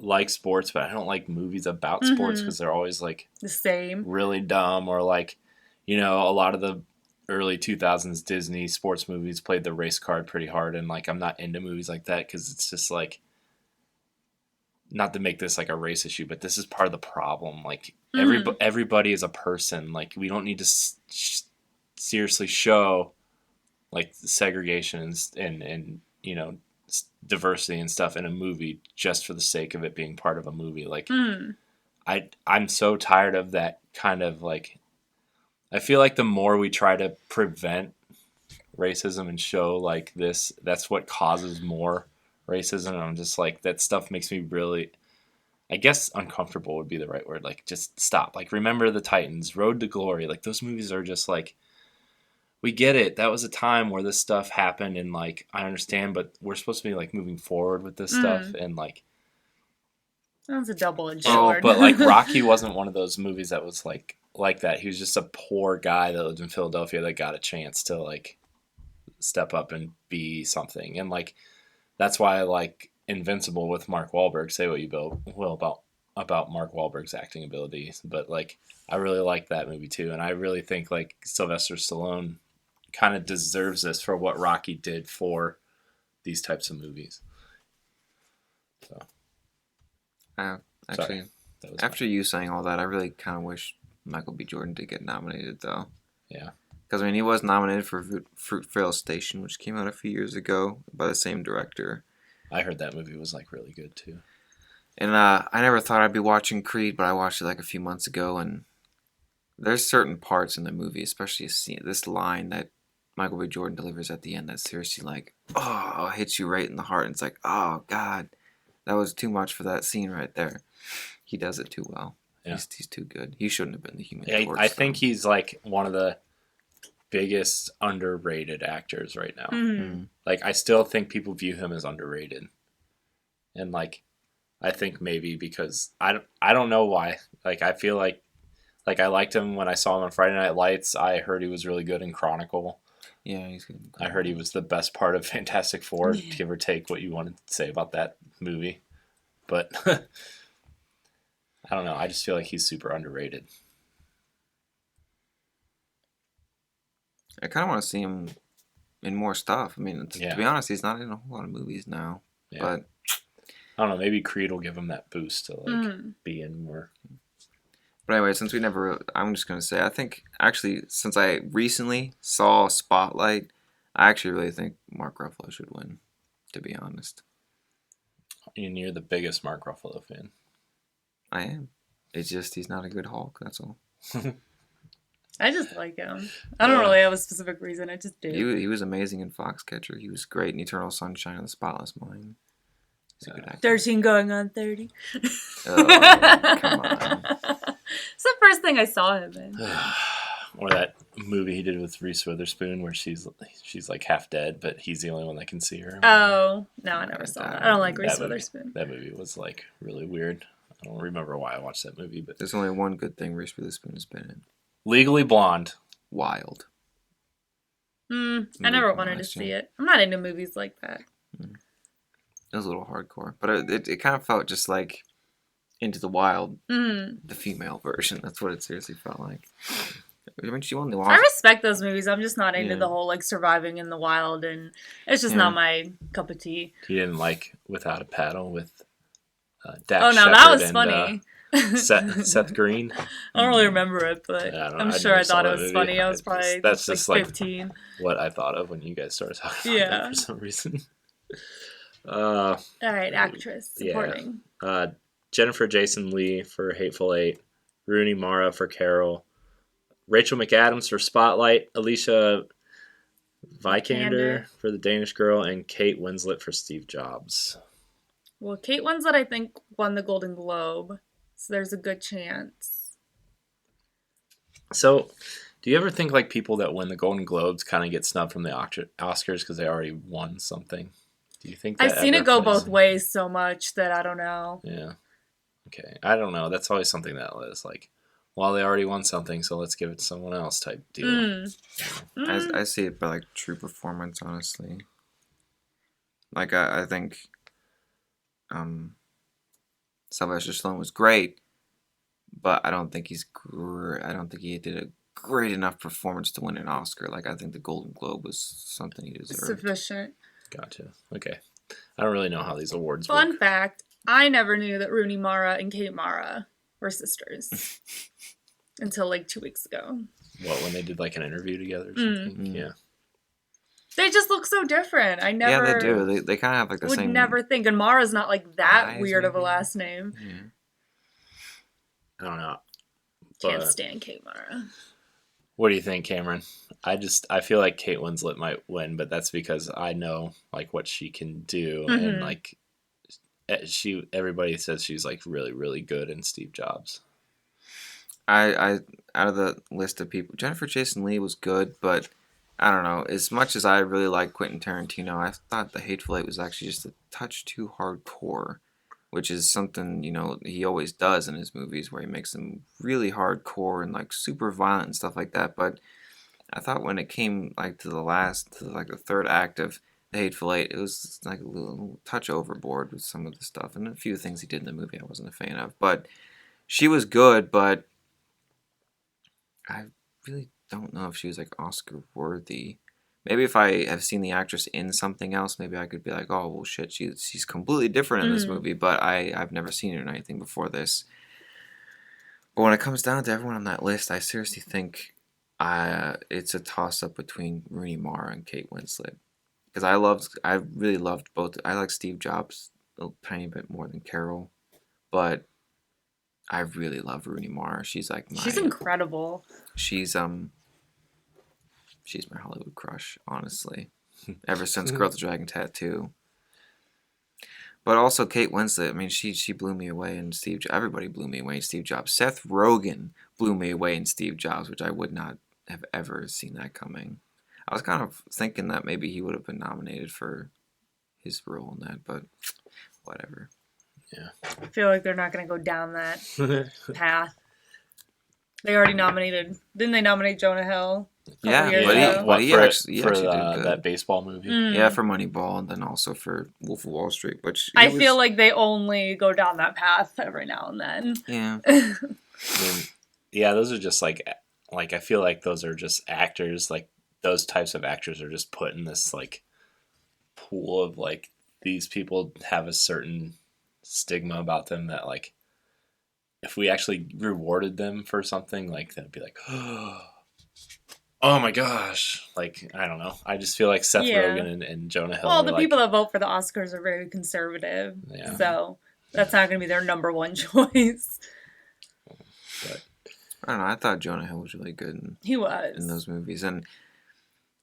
like sports, but I don't like movies about sports because they're always like the same, really dumb, or like, you know, a lot of the early 2000s Disney sports movies played the race card pretty hard, and like I'm not into movies like that because it's just like, not to make this like a race issue, but this is part of the problem. Like everybody is a person. Like we don't need to seriously show like segregation and you know, diversity and stuff in a movie just for the sake of it being part of a movie. Like I'm so tired of that kind of like, I feel like the more we try to prevent racism and show like this, that's what causes more racism. And I'm just like, that stuff makes me really, I guess uncomfortable would be the right word. Like just stop. Like Remember the Titans, Road to Glory. Like those movies are just like, we get it. That was a time where this stuff happened, and like I understand, but we're supposed to be like moving forward with this stuff, and like that's a double-edged sword. But like Rocky wasn't one of those movies that was like that. He was just a poor guy that lived in Philadelphia that got a chance to like step up and be something, and like that's why I like Invincible with Mark Wahlberg. Say what you will about Mark Wahlberg's acting abilities, but like I really like that movie too, and I really think like Sylvester Stallone kind of deserves this for what Rocky did for these types of movies. So, actually, after you saying all that, I really kind of wish Michael B. Jordan did get nominated, though. Yeah. Because, I mean, he was nominated for Fruitvale Station, which came out a few years ago by the same director. I heard that movie was, like, really good, too. And I never thought I'd be watching Creed, but I watched it, like, a few months ago, and there's certain parts in the movie, especially this line that Michael B. Jordan delivers at the end that's seriously like, oh, hits you right in the heart. And it's like, oh, God, that was too much for that scene right there. He does it too well. Yeah. He's too good. He shouldn't have been the Human Torch. I think he's like one of the biggest underrated actors right now. Mm-hmm. Like, I still think people view him as underrated. And like, I think maybe because I don't know why. Like, I feel like I liked him when I saw him on Friday Night Lights. I heard he was really good in Chronicle. Yeah, he's good. I heard he was the best part of Fantastic Four, give or take what you wanted to say about that movie. But I don't know. I just feel like he's super underrated. I kind of want to see him in more stuff. I mean, to be honest, he's not in a whole lot of movies now. Yeah. But I don't know. Maybe Creed will give him that boost to like be in more. But anyway, since I'm just going to say, I think actually, since I recently saw Spotlight, I actually really think Mark Ruffalo should win, to be honest. And you're the biggest Mark Ruffalo fan. I am. It's just he's not a good Hulk, that's all. I just like him. I don't really have a specific reason. I just do. He was amazing in Foxcatcher. He was great in Eternal Sunshine of the Spotless Mind. He's a good actor. 13 going on 30. Oh, come on. It's the first thing I saw him in. Or that movie he did with Reese Witherspoon where she's like half dead, but he's the only one that can see her. Oh, no, I never saw that. I don't like Reese Witherspoon. That movie was like really weird. I don't remember why I watched that movie, but there's only one good thing Reese Witherspoon has been in. Legally Blonde. Wild. I never wanted to see it. I'm not into movies like that. It was a little hardcore, but it kind of felt just like Into the Wild, the female version. That's what it seriously felt like. I mean, she won the Oscar. I respect those movies. I'm just not into the whole like surviving in the wild, and it's just not my cup of tea. You didn't like Without a Paddle with Dax Oh no, Shepard that was and, funny. Seth Green. I don't really remember it, but I'm sure I thought it was funny. I was probably that's just 15. Like what I thought of when you guys started talking about that for some reason. All right, actress supporting. Jennifer Jason Leigh for Hateful Eight, Rooney Mara for Carol, Rachel McAdams for Spotlight, Alicia Vikander for The Danish Girl, and Kate Winslet for Steve Jobs. Well, Kate Winslet, I think, won the Golden Globe, so there's a good chance. So, do you ever think like people that win the Golden Globes kind of get snubbed from the Oscars because they already won something? Do you think that I've seen it go both ways so much that I don't know. Yeah. Okay. I don't know. That's always something that is like, well, they already won something, so let's give it to someone else type deal. I see it by like true performance, honestly. Like I think Sylvester Stallone was great, but I don't think I don't think he did a great enough performance to win an Oscar. Like I think the Golden Globe was something he deserved. Sufficient. Gotcha. Okay. I don't really know how these awards Fun work. fact, I never knew that Rooney Mara and Kate Mara were sisters until like 2 weeks ago. What, when they did like an interview together or something? Mm. Yeah. They just look so different. I never... Yeah, they do. They kind of have like the would same... Would never think. And Mara's not like that eyes, weird of a maybe? last name. Yeah. I don't know. Can't But stand Kate Mara. what do you think, Cameron? I feel like Kate Winslet might win, but that's because I know like what she can do, and like everybody says she's like really, really good in Steve Jobs. I out of the list of people, Jennifer Jason Leigh was good, but I don't know. As much as I really like Quentin Tarantino, I thought The Hateful Eight was actually just a touch too hardcore, which is something, you know, he always does in his movies where he makes them really hardcore and like super violent and stuff like that. But I thought when it came like to the third act of The Hateful Eight, it was like a little touch overboard with some of the stuff, and a few things he did in the movie I wasn't a fan of. But she was good, but I really don't know if she was like Oscar worthy. Maybe if I have seen the actress in something else, maybe I could be like, oh well, shit, she's completely different in this movie. But I've never seen her in anything before this. But when it comes down to everyone on that list, I seriously think it's a toss up between Rooney Mara and Kate Winslet, because I really loved both. I like Steve Jobs a tiny bit more than Carol, but I really love Rooney Mara. She's like she's incredible. She's my Hollywood crush, honestly. Ever since Girl with the Dragon Tattoo. But also Kate Winslet, I mean, she blew me away in everybody blew me away in Steve Jobs. Seth Rogen blew me away in Steve Jobs, which I would not have ever seen that coming. I was kind of thinking that maybe he would have been nominated for his role in that, but whatever. Yeah. I feel like they're not going to go down that path. They already nominated. Didn't they nominate Jonah Hill? Yeah, but he actually did good. That baseball movie. Yeah, for Moneyball, and then also for Wolf of Wall Street. Which I feel like they only go down that path every now and then. Yeah. I mean, yeah, those are just like I feel like those are just actors. Like those types of actors are just put in this like pool of like these people have a certain stigma about them that like if we actually rewarded them for something, like that'd be like, oh my gosh. Like, I don't know. I just feel like Seth Rogen and Jonah Hill. Well, the people that vote for the Oscars are very conservative. Yeah. So that's not going to be their number one choice. But I don't know. I thought Jonah Hill was really good. He was. In those movies. And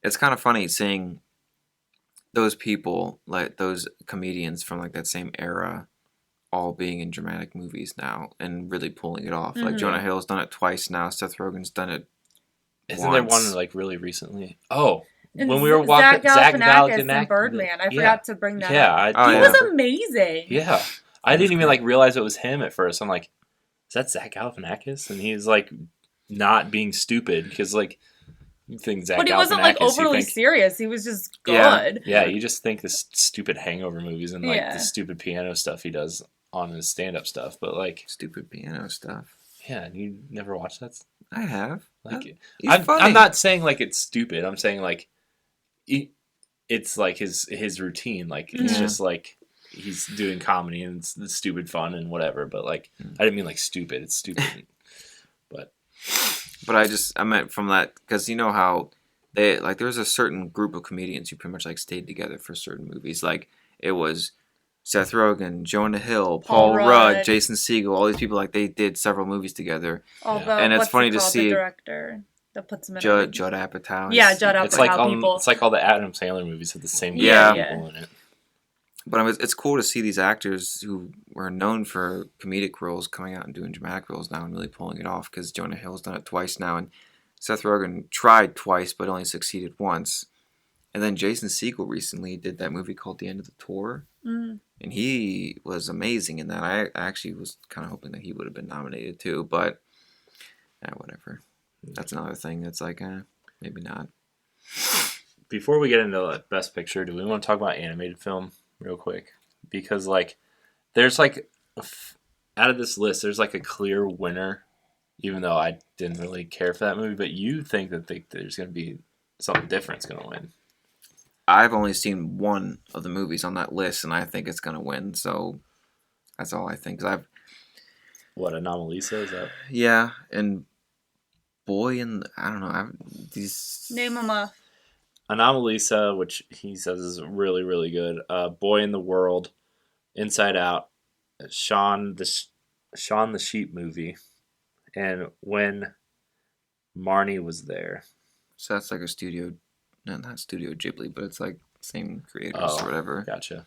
it's kind of funny seeing those people, like those comedians from like that same era, all being in dramatic movies now and really pulling it off. Like Jonah Hill's done it twice now. Seth Rogen's done it Isn't there one like really recently? Oh, and when we were watching Zach Galifianakis and Birdman. I forgot to bring that up. Yeah, he was amazing. Yeah. I didn't even like realize it was him at first. I'm like, is that Zach Galifianakis? And he's like not being stupid because like you think Zach Galifianakis. But he wasn't like overly serious. He was just good. Yeah, you just think the stupid Hangover movies and like the stupid piano stuff he does on his stand-up stuff, but like stupid piano stuff. Yeah, and you never watched that? I have. Like, I'm not saying like it's stupid. I'm saying like it's like his routine. Like it's just like he's doing comedy and it's stupid fun and whatever. But like I didn't mean like stupid. It's stupid. but I meant from that because you know how they like there's a certain group of comedians who pretty much like stayed together for certain movies. Like it was Seth Rogen, Jonah Hill, Paul Rudd, Jason Segel, all these people, like, they did several movies together. And it's funny to see... the director that puts them in Judd Apatow. Yeah, Judd Apatow people. It's like all the Adam Sandler movies have the same people in it. But it's cool to see these actors who were known for comedic roles coming out and doing dramatic roles now and really pulling it off, because Jonah Hill's done it twice now, and Seth Rogen tried twice but only succeeded once. And then Jason Segel recently did that movie called The End of the Tour. And he was amazing in that. I actually was kind of hoping that he would have been nominated too, but whatever. That's another thing that's like, maybe not. before we get into Best Picture, do we want to talk about animated film real quick? Because like, there's like, out of this list, there's like a clear winner. Even though I didn't really care for that movie, but you think that there's going to be something different's going to win. I've only seen one of the movies on that list, and I think it's going to win. So that's all I think. Cause What, Anomalisa? Is that? Yeah, and Boy and I don't know. These Name them off. Anomalisa, which he says is really, really good. Boy in the World, Inside Out, Shaun the Sheep movie, and When Marnie Was There. So that's like a studio, not Studio Ghibli, but it's like same creators or whatever. Gotcha.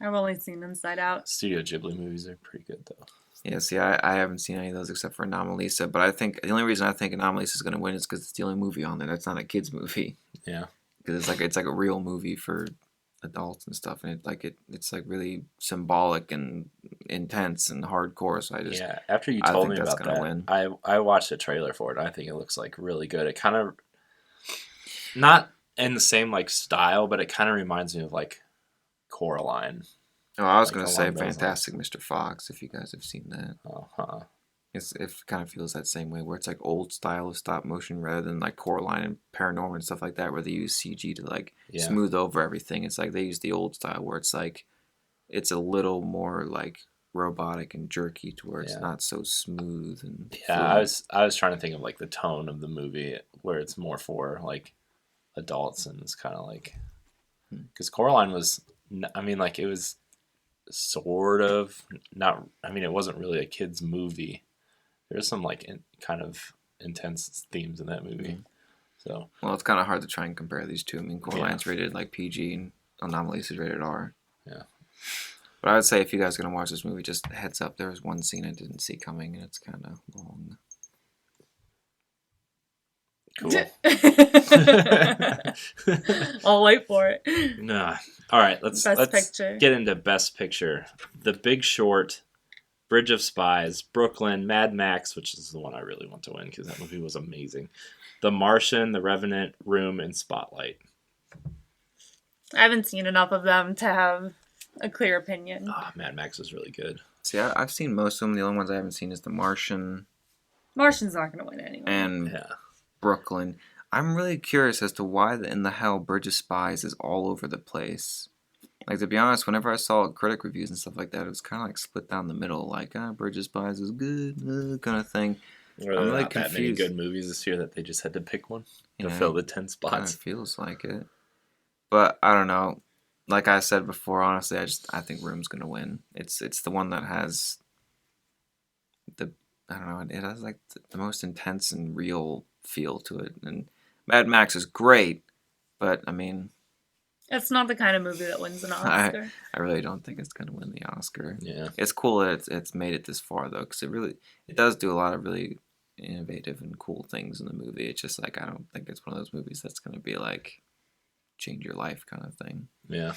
I've only seen Inside Out. Studio Ghibli movies are pretty good though. Yeah, see, I haven't seen any of those except for Anomalisa, but I think the only reason I think Anomalisa is going to win is because it's the only movie on there that's not a kids movie. Yeah, because it's like a real movie for adults and stuff, and it's like really symbolic and intense and hardcore. So After you told me about that, win. I watched the trailer for it. And I think it looks like really good. It kind of not in the same like style, but it kind of reminds me of like Coraline. Oh, I was going to say Fantastic Mr. Fox, if you guys have seen that. It kind of feels that same way, where it's like old style of stop motion rather than like Coraline and Paranorman and stuff like that, where they use CG to like smooth over everything. It's like they use the old style where it's like it's a little more like robotic and jerky to where it's not so smooth and fluid. I was trying to think of like the tone of the movie where it's more for like adults, and it's kind of like because Coraline was, I mean, like it was sort of not, I mean, it wasn't really a kid's movie. There's some like kind of intense themes in that movie. So well, it's kind of hard to try and compare these two. I mean, Coraline's rated like PG and Anomalies is rated R. Yeah. But I would say if you guys are gonna watch this movie, just heads up, there was one scene I didn't see coming, and it's kind of long. Cool. I'll wait for it. Nah. All right, let's get into Best Picture. The Big Short, Bridge of Spies, Brooklyn, Mad Max, which is the one I really want to win because that movie was amazing. The Martian, The Revenant, Room, and Spotlight. I haven't seen enough of them to have a clear opinion. Mad Max is really good. See, I've seen most of them. The only ones I haven't seen is The Martian. Martian's not going to win anyway. And Brooklyn. I'm really curious as to why in the hell Bridge of Spies is all over the place. Like, to be honest, whenever I saw critic reviews and stuff like that, it was kind of like split down the middle. Like, Bridge of Spies is good, kind of thing. I'm really confused. That many good movies this year that they just had to pick one to fill the 10 spots. Kind of feels like it. But, I don't know. Like I said before, honestly, I think Room's going to win. It's the one that has I don't know, it has like the most intense and real feel to it. And Mad Max is great, but I mean, it's not the kind of movie that wins an Oscar. I really don't think it's going to win the Oscar. Yeah, it's cool that it's made it this far though, because it does do a lot of really innovative and cool things in the movie. It's just like I don't think it's one of those movies that's going to be like change your life kind of thing. Yeah,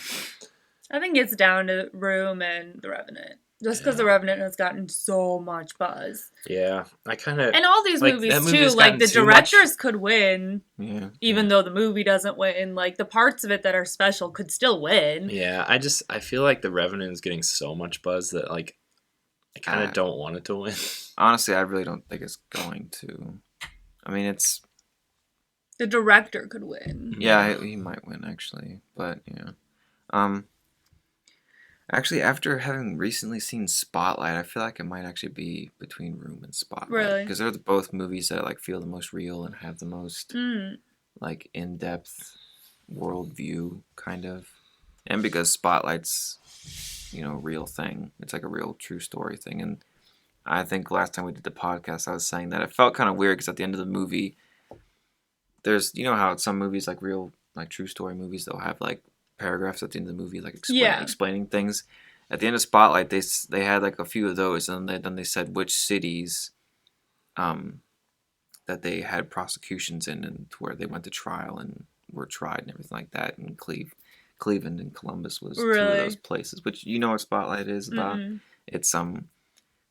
I think it's down to Room and The Revenant. Just because The Revenant has gotten so much buzz. Yeah, I kind of... And all these movies, too, like, the directors could win, even though the movie doesn't win. Like, the parts of it that are special could still win. Yeah, I feel like The Revenant is getting so much buzz that, like, I kind of don't want it to win. Honestly, I really don't think it's going to. I mean, it's... The director could win. Yeah, he might win, actually. But, yeah. Actually, after having recently seen Spotlight, I feel like it might actually be between Room and Spotlight. Really? Because they're both movies that like feel the most real and have the most like in-depth worldview, kind of. And because Spotlight's, a real thing. It's like a real true story thing. And I think last time we did the podcast, I was saying that it felt kind of weird because at the end of the movie, there's, how some movies, like real, like true story movies, they'll have like paragraphs at the end of the movie, like explaining things. At the end of Spotlight, they had like a few of those, and then they said which cities, that they had prosecutions in, and to where they went to trial and were tried and everything like that. And Cleveland and Columbus was two of those places. Which what Spotlight is about. Mm-hmm. It's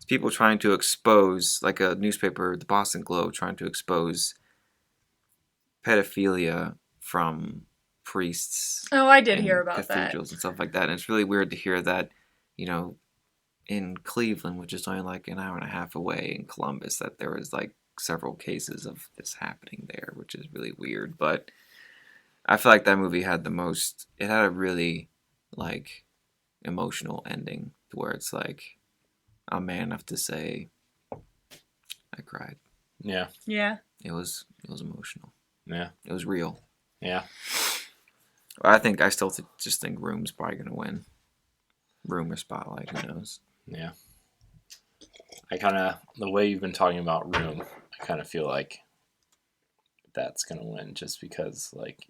people trying to expose, like a newspaper, the Boston Globe, trying to expose pedophilia from priests. Oh, I did in hear about cathedrals and stuff like that. And it's really weird to hear that, you know, in Cleveland, which is only like an hour and a half away, in Columbus, that there was like several cases of this happening there, which is really weird. But I feel like that movie had it had a really like emotional ending to where it's like, I'm man enough to say I cried. Yeah. Yeah. It was emotional. Yeah. It was real. Yeah. I still just think Room's probably gonna win. Room or Spotlight, who knows? Yeah. The way you've been talking about Room, I kind of feel like that's gonna win, just because like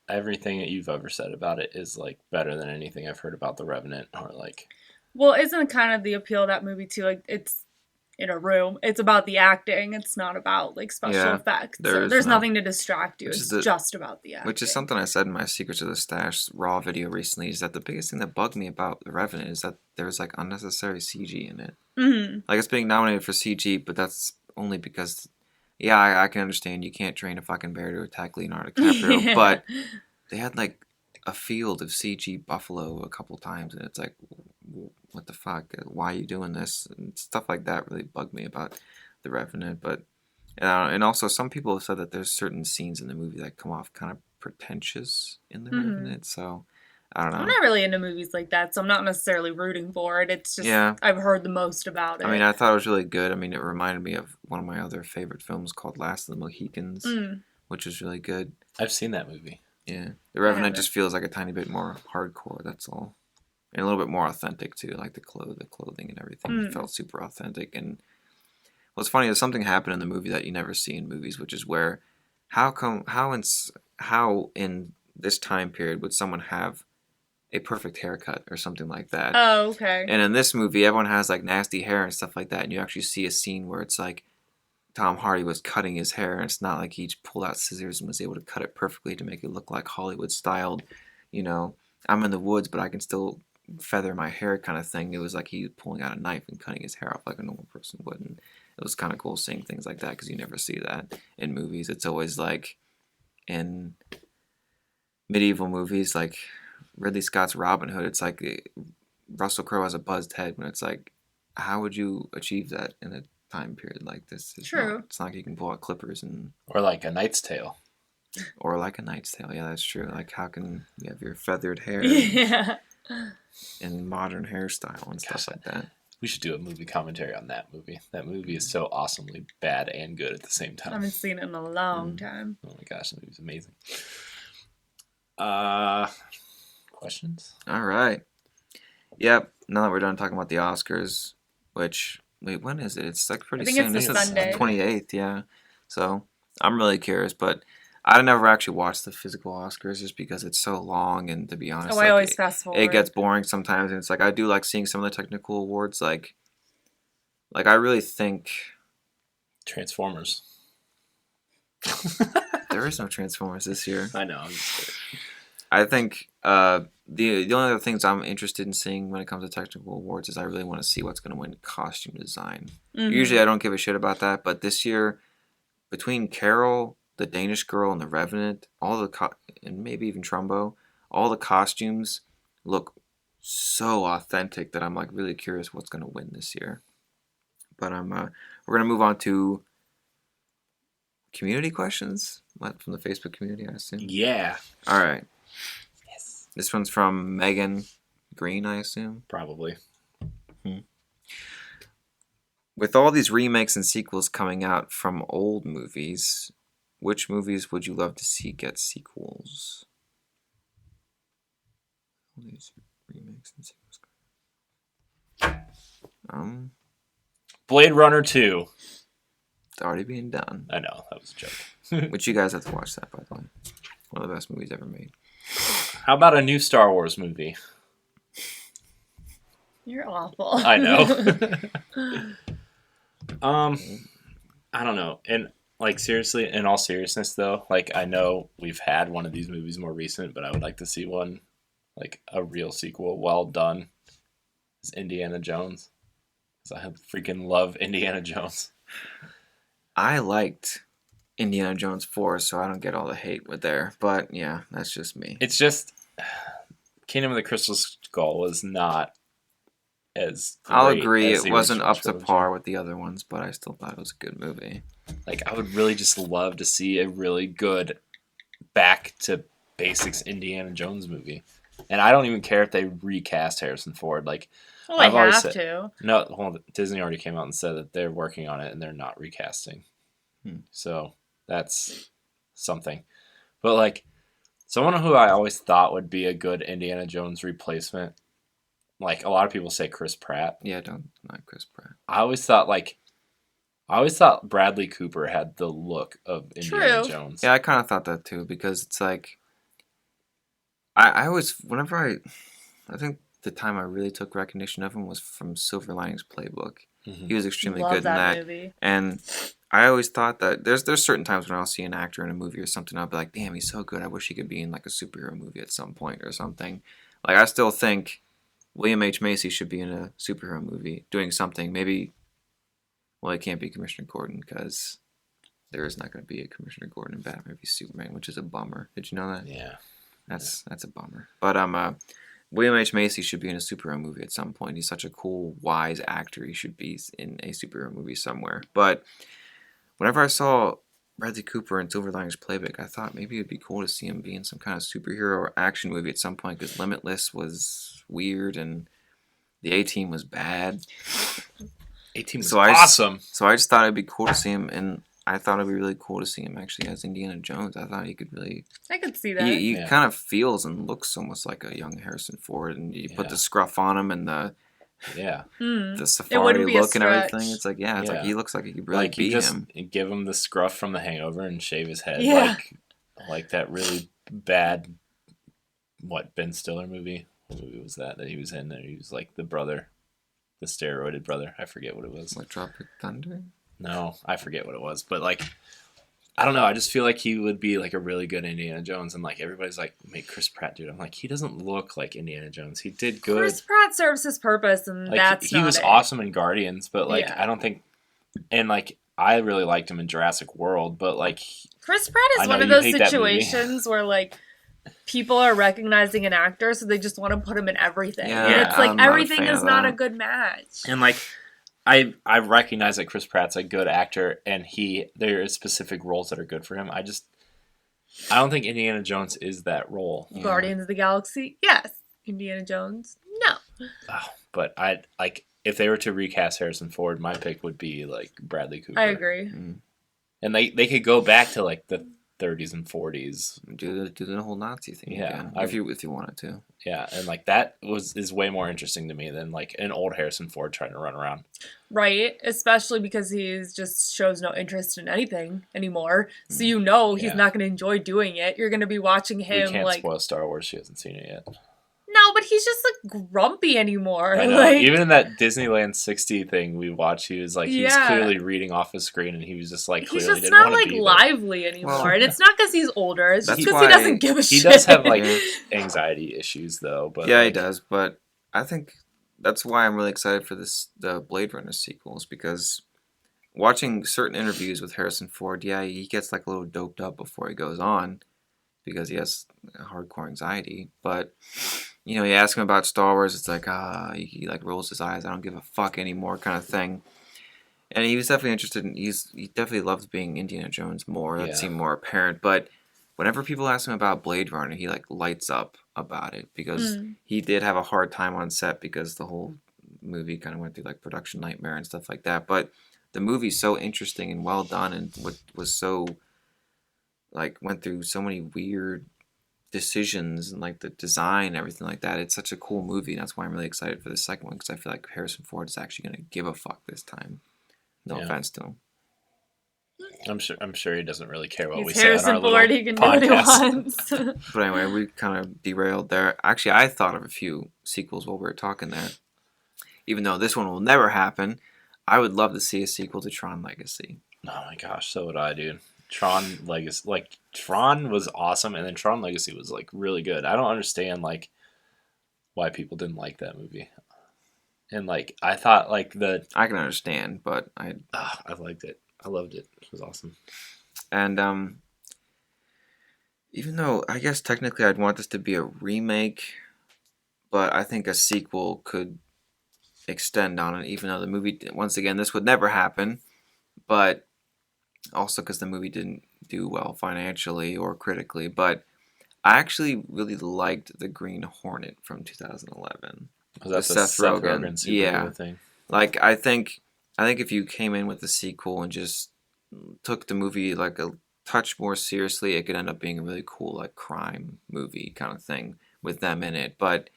everything that you've ever said about it is like better than anything I've heard about The Revenant, or like. Well, isn't kind of the appeal of that movie too? Like, it's in a room. It's about the acting. It's not about like special effects. There's nothing to distract you. It's just about the acting. Which is something I said in my Secrets of the Stash Raw video recently, is that the biggest thing that bugged me about The Revenant is that there's like unnecessary CG in it. Mm-hmm. Like, it's being nominated for CG, but that's only because, yeah, I can understand you can't train a fucking bear to attack Leonardo DiCaprio, Yeah. but they had like a field of CG buffalo a couple times, and it's like, what the fuck? Why are you doing this? And stuff like that really bugged me about The Revenant. But and also some people have said that there's certain scenes in the movie that come off kind of pretentious in The Revenant. So I don't know. I'm not really into movies like that, so I'm not necessarily rooting for it. It's just I've heard the most about it. I mean, I thought it was really good. I mean, it reminded me of one of my other favorite films called Last of the Mohicans, which was really good. I've seen that movie. Yeah, The Revenant just feels like a tiny bit more hardcore. That's all. And a little bit more authentic too, like the clothing and everything. It felt super authentic. And what's funny is something happened in the movie that you never see in movies, which is where, how in this time period would someone have a perfect haircut or something like that? Oh, okay. And in this movie, everyone has like nasty hair and stuff like that, and you actually see a scene where it's like Tom Hardy was cutting his hair, and it's not like he pulled out scissors and was able to cut it perfectly to make it look like Hollywood styled. You know, I'm in the woods, but I can still feather my hair kind of thing. It was like he was pulling out a knife and cutting his hair off like a normal person would, and it was kind of cool seeing things like that because you never see that in movies. It's always like in medieval movies, like Ridley Scott's Robin Hood. It's like Russell Crowe has a buzzed head, and it's like, how would you achieve that in a time period like this? True. It's not like you can pull out clippers or like A Knight's Tale. Or like A Knight's Tale. Yeah, that's true. Like, how can you have your feathered hair? And modern hairstyle and stuff like that. We should do a movie commentary on that movie. That movie is so awesomely bad and good at the same time. I haven't seen it in a long time. Oh my gosh, that movie's amazing. Questions? All right. Yep. Now that we're done talking about the Oscars, which, wait, when is it? It's like pretty soon. It's Sunday. 28th, yeah. So I'm really curious, but I never actually watched the physical Oscars just because it's so long, and to be honest, I always fast forward. It gets boring sometimes, and it's like I do like seeing some of the technical awards. Like I really think Transformers. There is no Transformers this year. I know. I'm just kidding. I think the only other things I'm interested in seeing when it comes to technical awards is I really want to see what's going to win costume design. Usually I don't give a shit about that, but this year, between Carol, the Danish Girl, and the Revenant, and maybe even Trumbo, all the costumes look so authentic that I'm like really curious what's going to win this year. But we're going to move on to community questions from the Facebook community, I assume. Yeah. All right. Yes. This one's from Megan Green, I assume. Probably. With all these remakes and sequels coming out from old movies, which movies would you love to see get sequels? All these remakes and sequels. Blade Runner 2. It's already being done. I know, that was a joke. Which you guys have to watch that, by the way. One of the best movies ever made. How about a new Star Wars movie? You're awful. I know. I don't know. And like seriously, in all seriousness though, like I know we've had one of these movies more recent, but I would like to see one, like a real sequel, well done. Is Indiana Jones. Because I freaking love Indiana Jones. I liked Indiana Jones 4, so I don't get all the hate with there. But yeah, that's just me. It's just Kingdom of the Crystal Skull was not as great. I'll agree, as it the wasn't original up to trilogy. par with the other ones, but I still thought it was a good movie. Like, I would really just love to see a really good back to basics Indiana Jones movie. And I don't even care if they recast Harrison Ford. Like, Well, I've they always have said, to. no, hold on, Disney already came out and said that they're working on it and they're not recasting. So that's something. But like, someone who I always thought would be a good Indiana Jones replacement, like a lot of people say Chris Pratt. Yeah, not Chris Pratt. I always thought Bradley Cooper had the look of Indiana True. Jones. Yeah, I kind of thought that too, because it's like, I always, whenever I think the time I really took recognition of him was from Silver Linings Playbook. He was extremely Love good in that. movie. And I always thought that there's certain times when I'll see an actor in a movie or something, I'll be like, damn, he's so good. I wish he could be in like a superhero movie at some point or something. Like, I still think William H. Macy should be in a superhero movie doing something. Maybe, well, it can't be Commissioner Gordon because there is not going to be a Commissioner Gordon in Batman v Superman, which is a bummer. Did you know that? Yeah. That's a bummer. But William H. Macy should be in a superhero movie at some point. He's such a cool, wise actor. He should be in a superhero movie somewhere. But whenever I saw Bradley Cooper in Silver Linings Playbook, I thought maybe it'd be cool to see him be in some kind of superhero or action movie at some point, because Limitless was weird and the A-Team was bad. A-Team was awesome. So I just thought it'd be cool to see him, and I thought it'd be really cool to see him actually as Indiana Jones. I thought he could really... I could see that. He kind of feels and looks almost like a young Harrison Ford, and you put the scruff on him and the safari look and everything. It's like, like he looks like he could really like be him. Give him the scruff from The Hangover and shave his head. Yeah. Like that really bad, Ben Stiller movie? What movie was that he was in? He was like the brother, the steroided brother. I forget what it was. Like Tropic Thunder? No, I forget what it was. But like, I don't know. I just feel like he would be like a really good Indiana Jones, and like everybody's like, make Chris Pratt do it. I'm like, he doesn't look like Indiana Jones. He did good. Chris Pratt serves his purpose, and like, he was awesome in Guardians, but like I don't think, and like I really liked him in Jurassic World, but like Chris Pratt is one of those situations where like people are recognizing an actor, so they just want to put him in everything. Yeah, and it's like I'm everything not a fan is of not that. a good match. And like I recognize that Chris Pratt's a good actor, and there is specific roles that are good for him. I don't think Indiana Jones is that role. Yeah. Guardians of the Galaxy, yes. Indiana Jones, no. But I like if they were to recast Harrison Ford, my pick would be like Bradley Cooper. I agree. And they could go back to like the 30s and 40s. Do the whole Nazi thing again, if you wanted to. Yeah, and like that is way more interesting to me than like an old Harrison Ford trying to run around. Right, especially because he just shows no interest in anything anymore. So he's not going to enjoy doing it. You're going to be watching him. We can't spoil Star Wars. She hasn't seen it yet. No, but he's just like grumpy anymore. I know. Like, even in that Disneyland 60 thing we watched, he was like he was clearly reading off the screen, and he was just like clearly he's just didn't not want to be lively anymore. And it's not because he's older. It's just because he doesn't give a shit. He does have like anxiety issues though. But he does. But I think that's why I'm really excited for the Blade Runner sequels, because watching certain interviews with Harrison Ford, he gets like a little doped up before he goes on because he has hardcore anxiety. But you ask him about Star Wars, it's like he like rolls his eyes. I don't give a fuck anymore, kind of thing. And he was definitely interested in. He definitely loves being Indiana Jones more. That seemed more apparent. But whenever people ask him about Blade Runner, he like lights up about it because he did have a hard time on set because the whole movie kind of went through like production nightmare and stuff like that. But the movie's so interesting and well done, and was so like went through so many weird decisions and like the design and everything like that. It's such a cool movie, and that's why I'm really excited for the second one, because I feel like Harrison Ford is actually going to give a fuck this time. No offense to him. I'm sure he doesn't really care what we Harrison say on our Ford, little he can do what he podcast. wants. But anyway, we kind of derailed there. Actually, I thought of a few sequels while we were talking there. Even though this one will never happen, I would love to see a sequel to Tron Legacy. Oh my gosh, so would I, dude. Tron Legacy, like Tron was awesome, and then Tron Legacy was like really good. I don't understand like why people didn't like that movie. And like I thought like I can understand, but I liked it. I loved it. It was awesome. And even though I guess technically I'd want this to be a remake, but I think a sequel could extend on it, even though the movie, once again, this would never happen, but also because the movie didn't do well financially or critically. But I actually really liked the Green Hornet from 2011. Was that with the Seth Seth Rogen. Rogen superhero Yeah. thing? Like I think if you came in with a sequel and just took the movie like a touch more seriously, it could end up being a really cool like crime movie kind of thing with them in it. But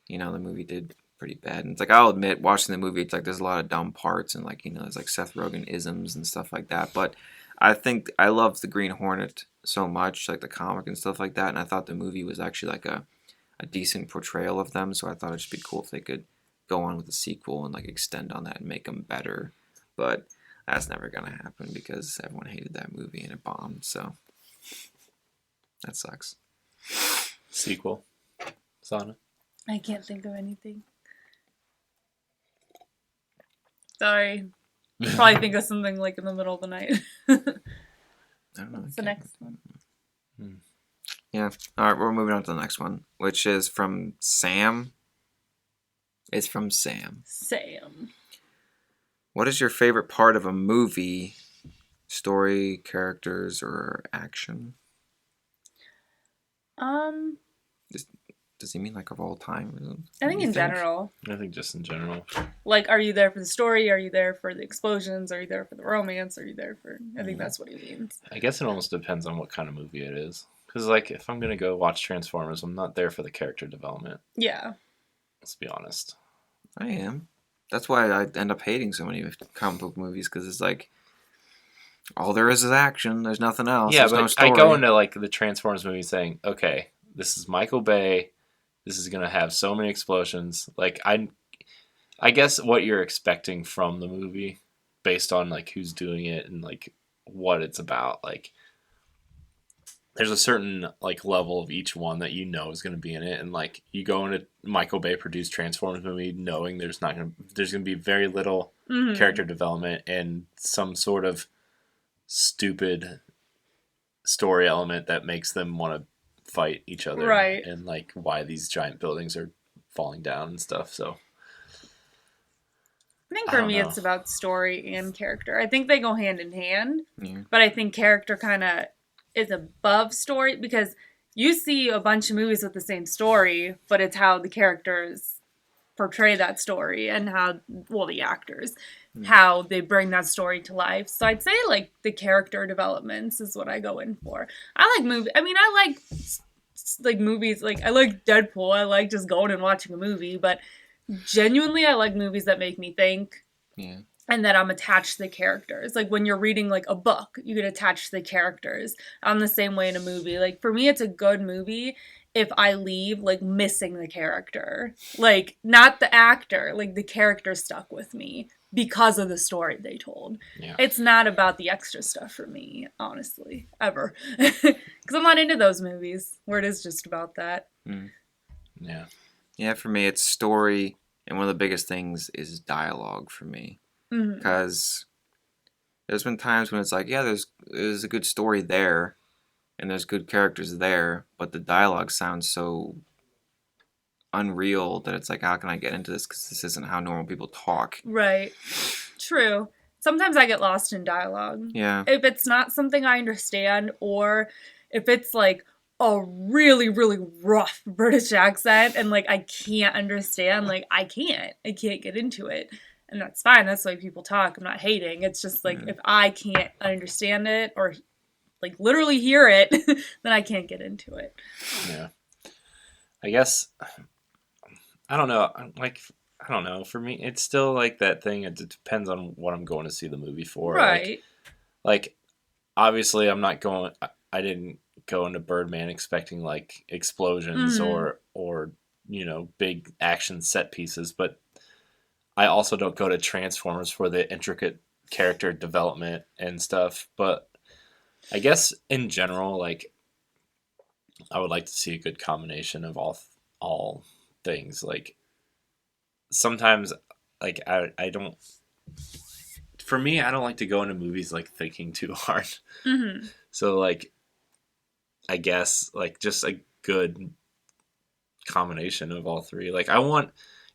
the movie did pretty bad. And it's like, I'll admit, watching the movie, it's like there's a lot of dumb parts and like there's like Seth Rogen isms and stuff like that. But I think I loved the Green Hornet so much, like the comic and stuff like that, and I thought the movie was actually like a decent portrayal of them. So I thought it'd just be cool if they could go on with a sequel and like extend on that and make them better. But that's never gonna happen because everyone hated that movie and it bombed. So that sucks. Sequel, Sana. I can't think of anything. Sorry. Probably think of something like in the middle of the night. I don't know. What's the next one? Yeah. All right, we're moving on to the next one, which is from Sam. It's from Sam. Sam. What is your favorite part of a movie? Story, characters, or action? Does he mean like of all time? I think in general. I think just in general. Like, are you there for the story? Are you there for the explosions? Are you there for the romance? Are you there for... I think that's what he means. I guess it almost depends on what kind of movie it is. Because, like, if I'm going to go watch Transformers, I'm not there for the character development. Yeah. Let's be honest. I am. That's why I end up hating so many comic book movies, because it's like, all there is action. There's nothing else. Yeah, There's but no story. I go into, like, the Transformers movie saying, okay, this is Michael Bay. This is going to have so many explosions. Like, I guess what you're expecting from the movie, based on, like, who's doing it and, like, what it's about, like, there's a certain like level of each one that is going to be in it, and like you go into Michael Bay produced Transformers movie knowing there's going to be very little character development and some sort of stupid story element that makes them want to fight each other, right? And like why these giant buildings are falling down and stuff. So I think for me it's about story and character. I think they go hand in hand, but I think character kind of is above story, because you see a bunch of movies with the same story, but it's how the characters portray that story and how, well, the actors, how they bring that story to life. So I'd say like the character developments is what I go in for. I like movies. I mean, I like movies. Like I like Deadpool. I like just going and watching a movie, but genuinely I like movies that make me think. Yeah. And that I'm attached to the characters. Like when you're reading like a book, you get attached to the characters. I'm the same way in a movie. Like for me, it's a good movie if I leave like missing the character. Like not the actor, like the character stuck with me because of the story they told. Yeah. It's not about the extra stuff for me, honestly, ever. Because I'm not into those movies where it is just about that. Yeah. Yeah, for me, it's story. And one of the biggest things is dialogue for me. Because there's been times when it's like, yeah, there's a good story there, and there's good characters there, but the dialogue sounds so unreal that it's like, how can I get into this? Because this isn't how normal people talk. Right. True. Sometimes I get lost in dialogue. Yeah. If it's not something I understand, or if it's like a really, really rough British accent and like I can't understand, like I can't get into it. And that's fine. That's the way people talk. I'm not hating. It's just like if I can't understand it or like literally hear it, then I can't get into it. Yeah. I guess, I don't know. Like, I don't know. For me, it's still like that thing. It depends on what I'm going to see the movie for. Right. Like obviously I'm not going, I didn't go into Birdman expecting like explosions or, big action set pieces, but I also don't go to Transformers for the intricate character development and stuff. But I guess in general, like I would like to see a good combination of all things. Like sometimes, like I don't for me, I don't like to go into movies like thinking too hard. Mm-hmm. So like, I guess like just a good combination of all three. Like I want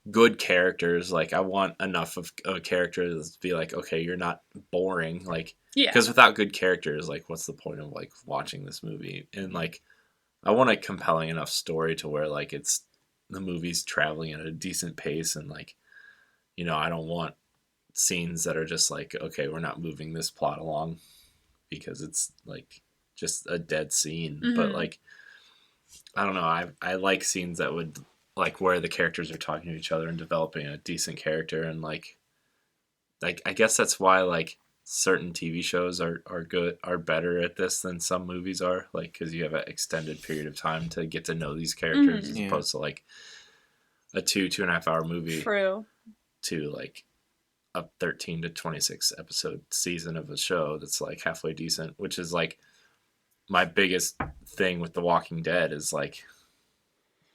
good characters. Like I want enough of a character to be like, okay, you're not boring. Like, Yeah. because without good characters, like, what's the point of like watching this movie? And like, I want a compelling enough story to where like it's the movie's traveling at a decent pace, and like, I don't want scenes that are just like, okay, we're not moving this plot along because it's like just a dead scene. Mm-hmm. But like, I don't know. I like scenes that would like where the characters are talking to each other and developing a decent character, and like I guess that's why like certain TV shows are better at this than some movies are, like because you have an extended period of time to get to know these characters as opposed to like a 2.5 hour movie. True. To like a 13 to 26 episode season of a show that's like halfway decent, which is like my biggest thing with The Walking Dead is like,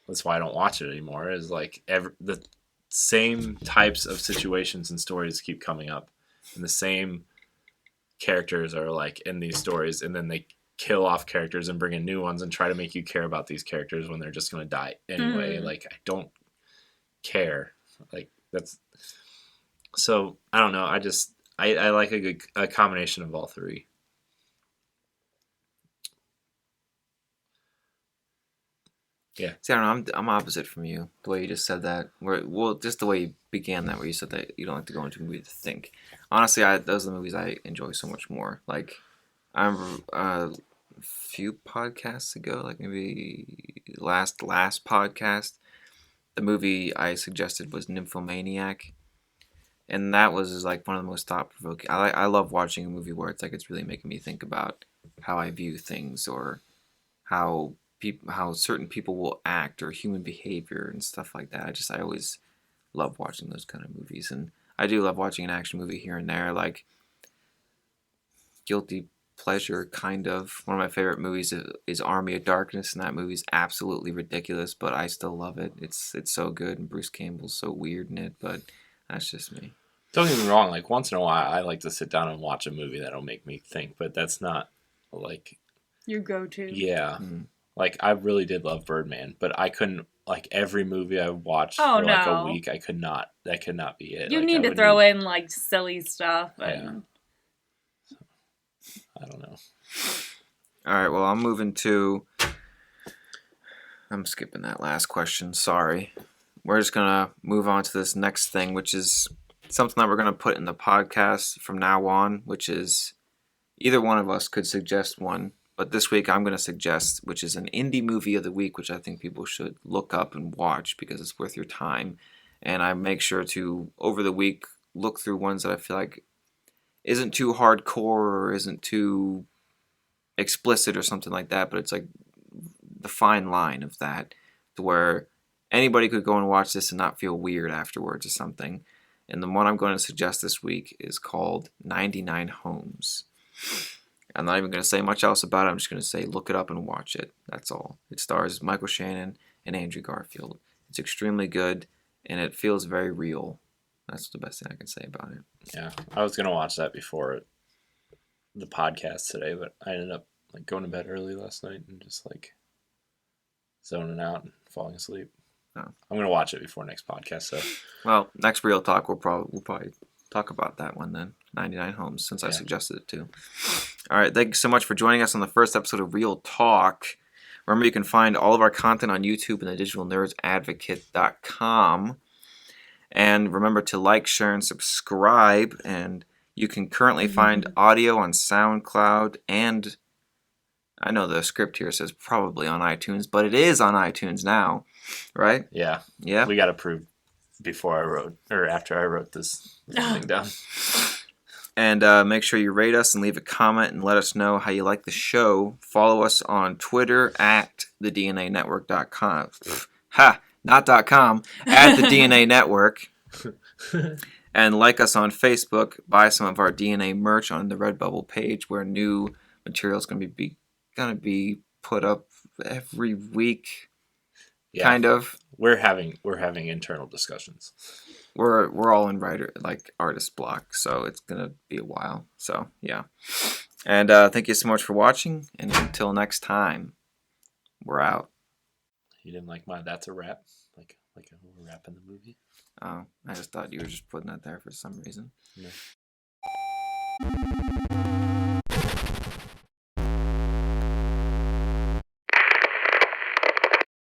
that's why I don't watch it anymore, is like the same types of situations and stories keep coming up, and the same characters are like in these stories, and then they kill off characters and bring in new ones and try to make you care about these characters when they're just going to die anyway. Like I don't care. Like that's, so I don't know. I like a combination of all three. Yeah. See, I don't know. I'm opposite from you. The way you just said that, just the way you began that, where you said that you don't like to go into a movie to think. Honestly, those are the movies I enjoy so much more. Like, I remember a few podcasts ago, like maybe last podcast, the movie I suggested was Nymphomaniac, and that was like one of the most thought provoking. I love watching a movie where it's like it's really making me think about how I view things, or how how certain people will act, or human behavior and stuff like that. I always love watching those kind of movies, and I do love watching an action movie here and there, like guilty pleasure kind of. One of my favorite movies is Army of Darkness, and that movie's absolutely ridiculous, but I still love it. It's so good, and Bruce Campbell's so weird in it, but that's just me. Don't get me wrong, like once in a while I like to sit down and watch a movie that'll make me think, but that's not like your go-to. Yeah. Like I really did love Birdman, but I couldn't, like every movie I watched for like a week, that could not be it. You like, need to throw in like silly stuff. And... Yeah. I don't know. All right, well, I'm skipping that last question. Sorry. We're just going to move on to this next thing, which is something that we're going to put in the podcast from now on, which is either one of us could suggest one. But this week I'm going to suggest, which is an indie movie of the week, which I think people should look up and watch because it's worth your time. And I make sure to, over the week, look through ones that I feel like isn't too hardcore or isn't too explicit or something like that, but it's like the fine line of that, to where anybody could go and watch this and not feel weird afterwards or something. And the one I'm going to suggest this week is called 99 Homes. I'm not even going to say much else about it. I'm just going to say look it up and watch it. That's all. It stars Michael Shannon and Andrew Garfield. It's extremely good, and it feels very real. That's the best thing I can say about it. Yeah, I was going to watch that before the podcast today, but I ended up like going to bed early last night and just like zoning out and falling asleep. Oh. I'm going to watch it before next podcast. So, well, next Real Talk we'll probably talk about that one then. 99 Homes, since I suggested it too. All right, thank you so much for joining us on the first episode of Real Talk. Remember, you can find all of our content on YouTube and thedigitalnerdsadvocate.com. And remember to like, share, and subscribe. And you can currently find audio on SoundCloud, and I know the script here says probably on iTunes, but it is on iTunes now, right? Yeah. Yeah. We got approved after I wrote this thing down. And make sure you rate us and leave a comment and let us know how you like the show. Follow us on Twitter at thednanetwork.com. Not .com. At the DNA Network. And like us on Facebook. Buy some of our DNA merch on the Redbubble page, where new material is going to be put up every week. Yeah. Kind of. We're having internal discussions. we're all in artist block, so it's gonna be a while. So yeah, and thank you so much for watching, and until next time, we're out. You didn't like my "That's a Wrap," like a rap in the movie. Oh, I just thought you were just putting that there for some reason. No.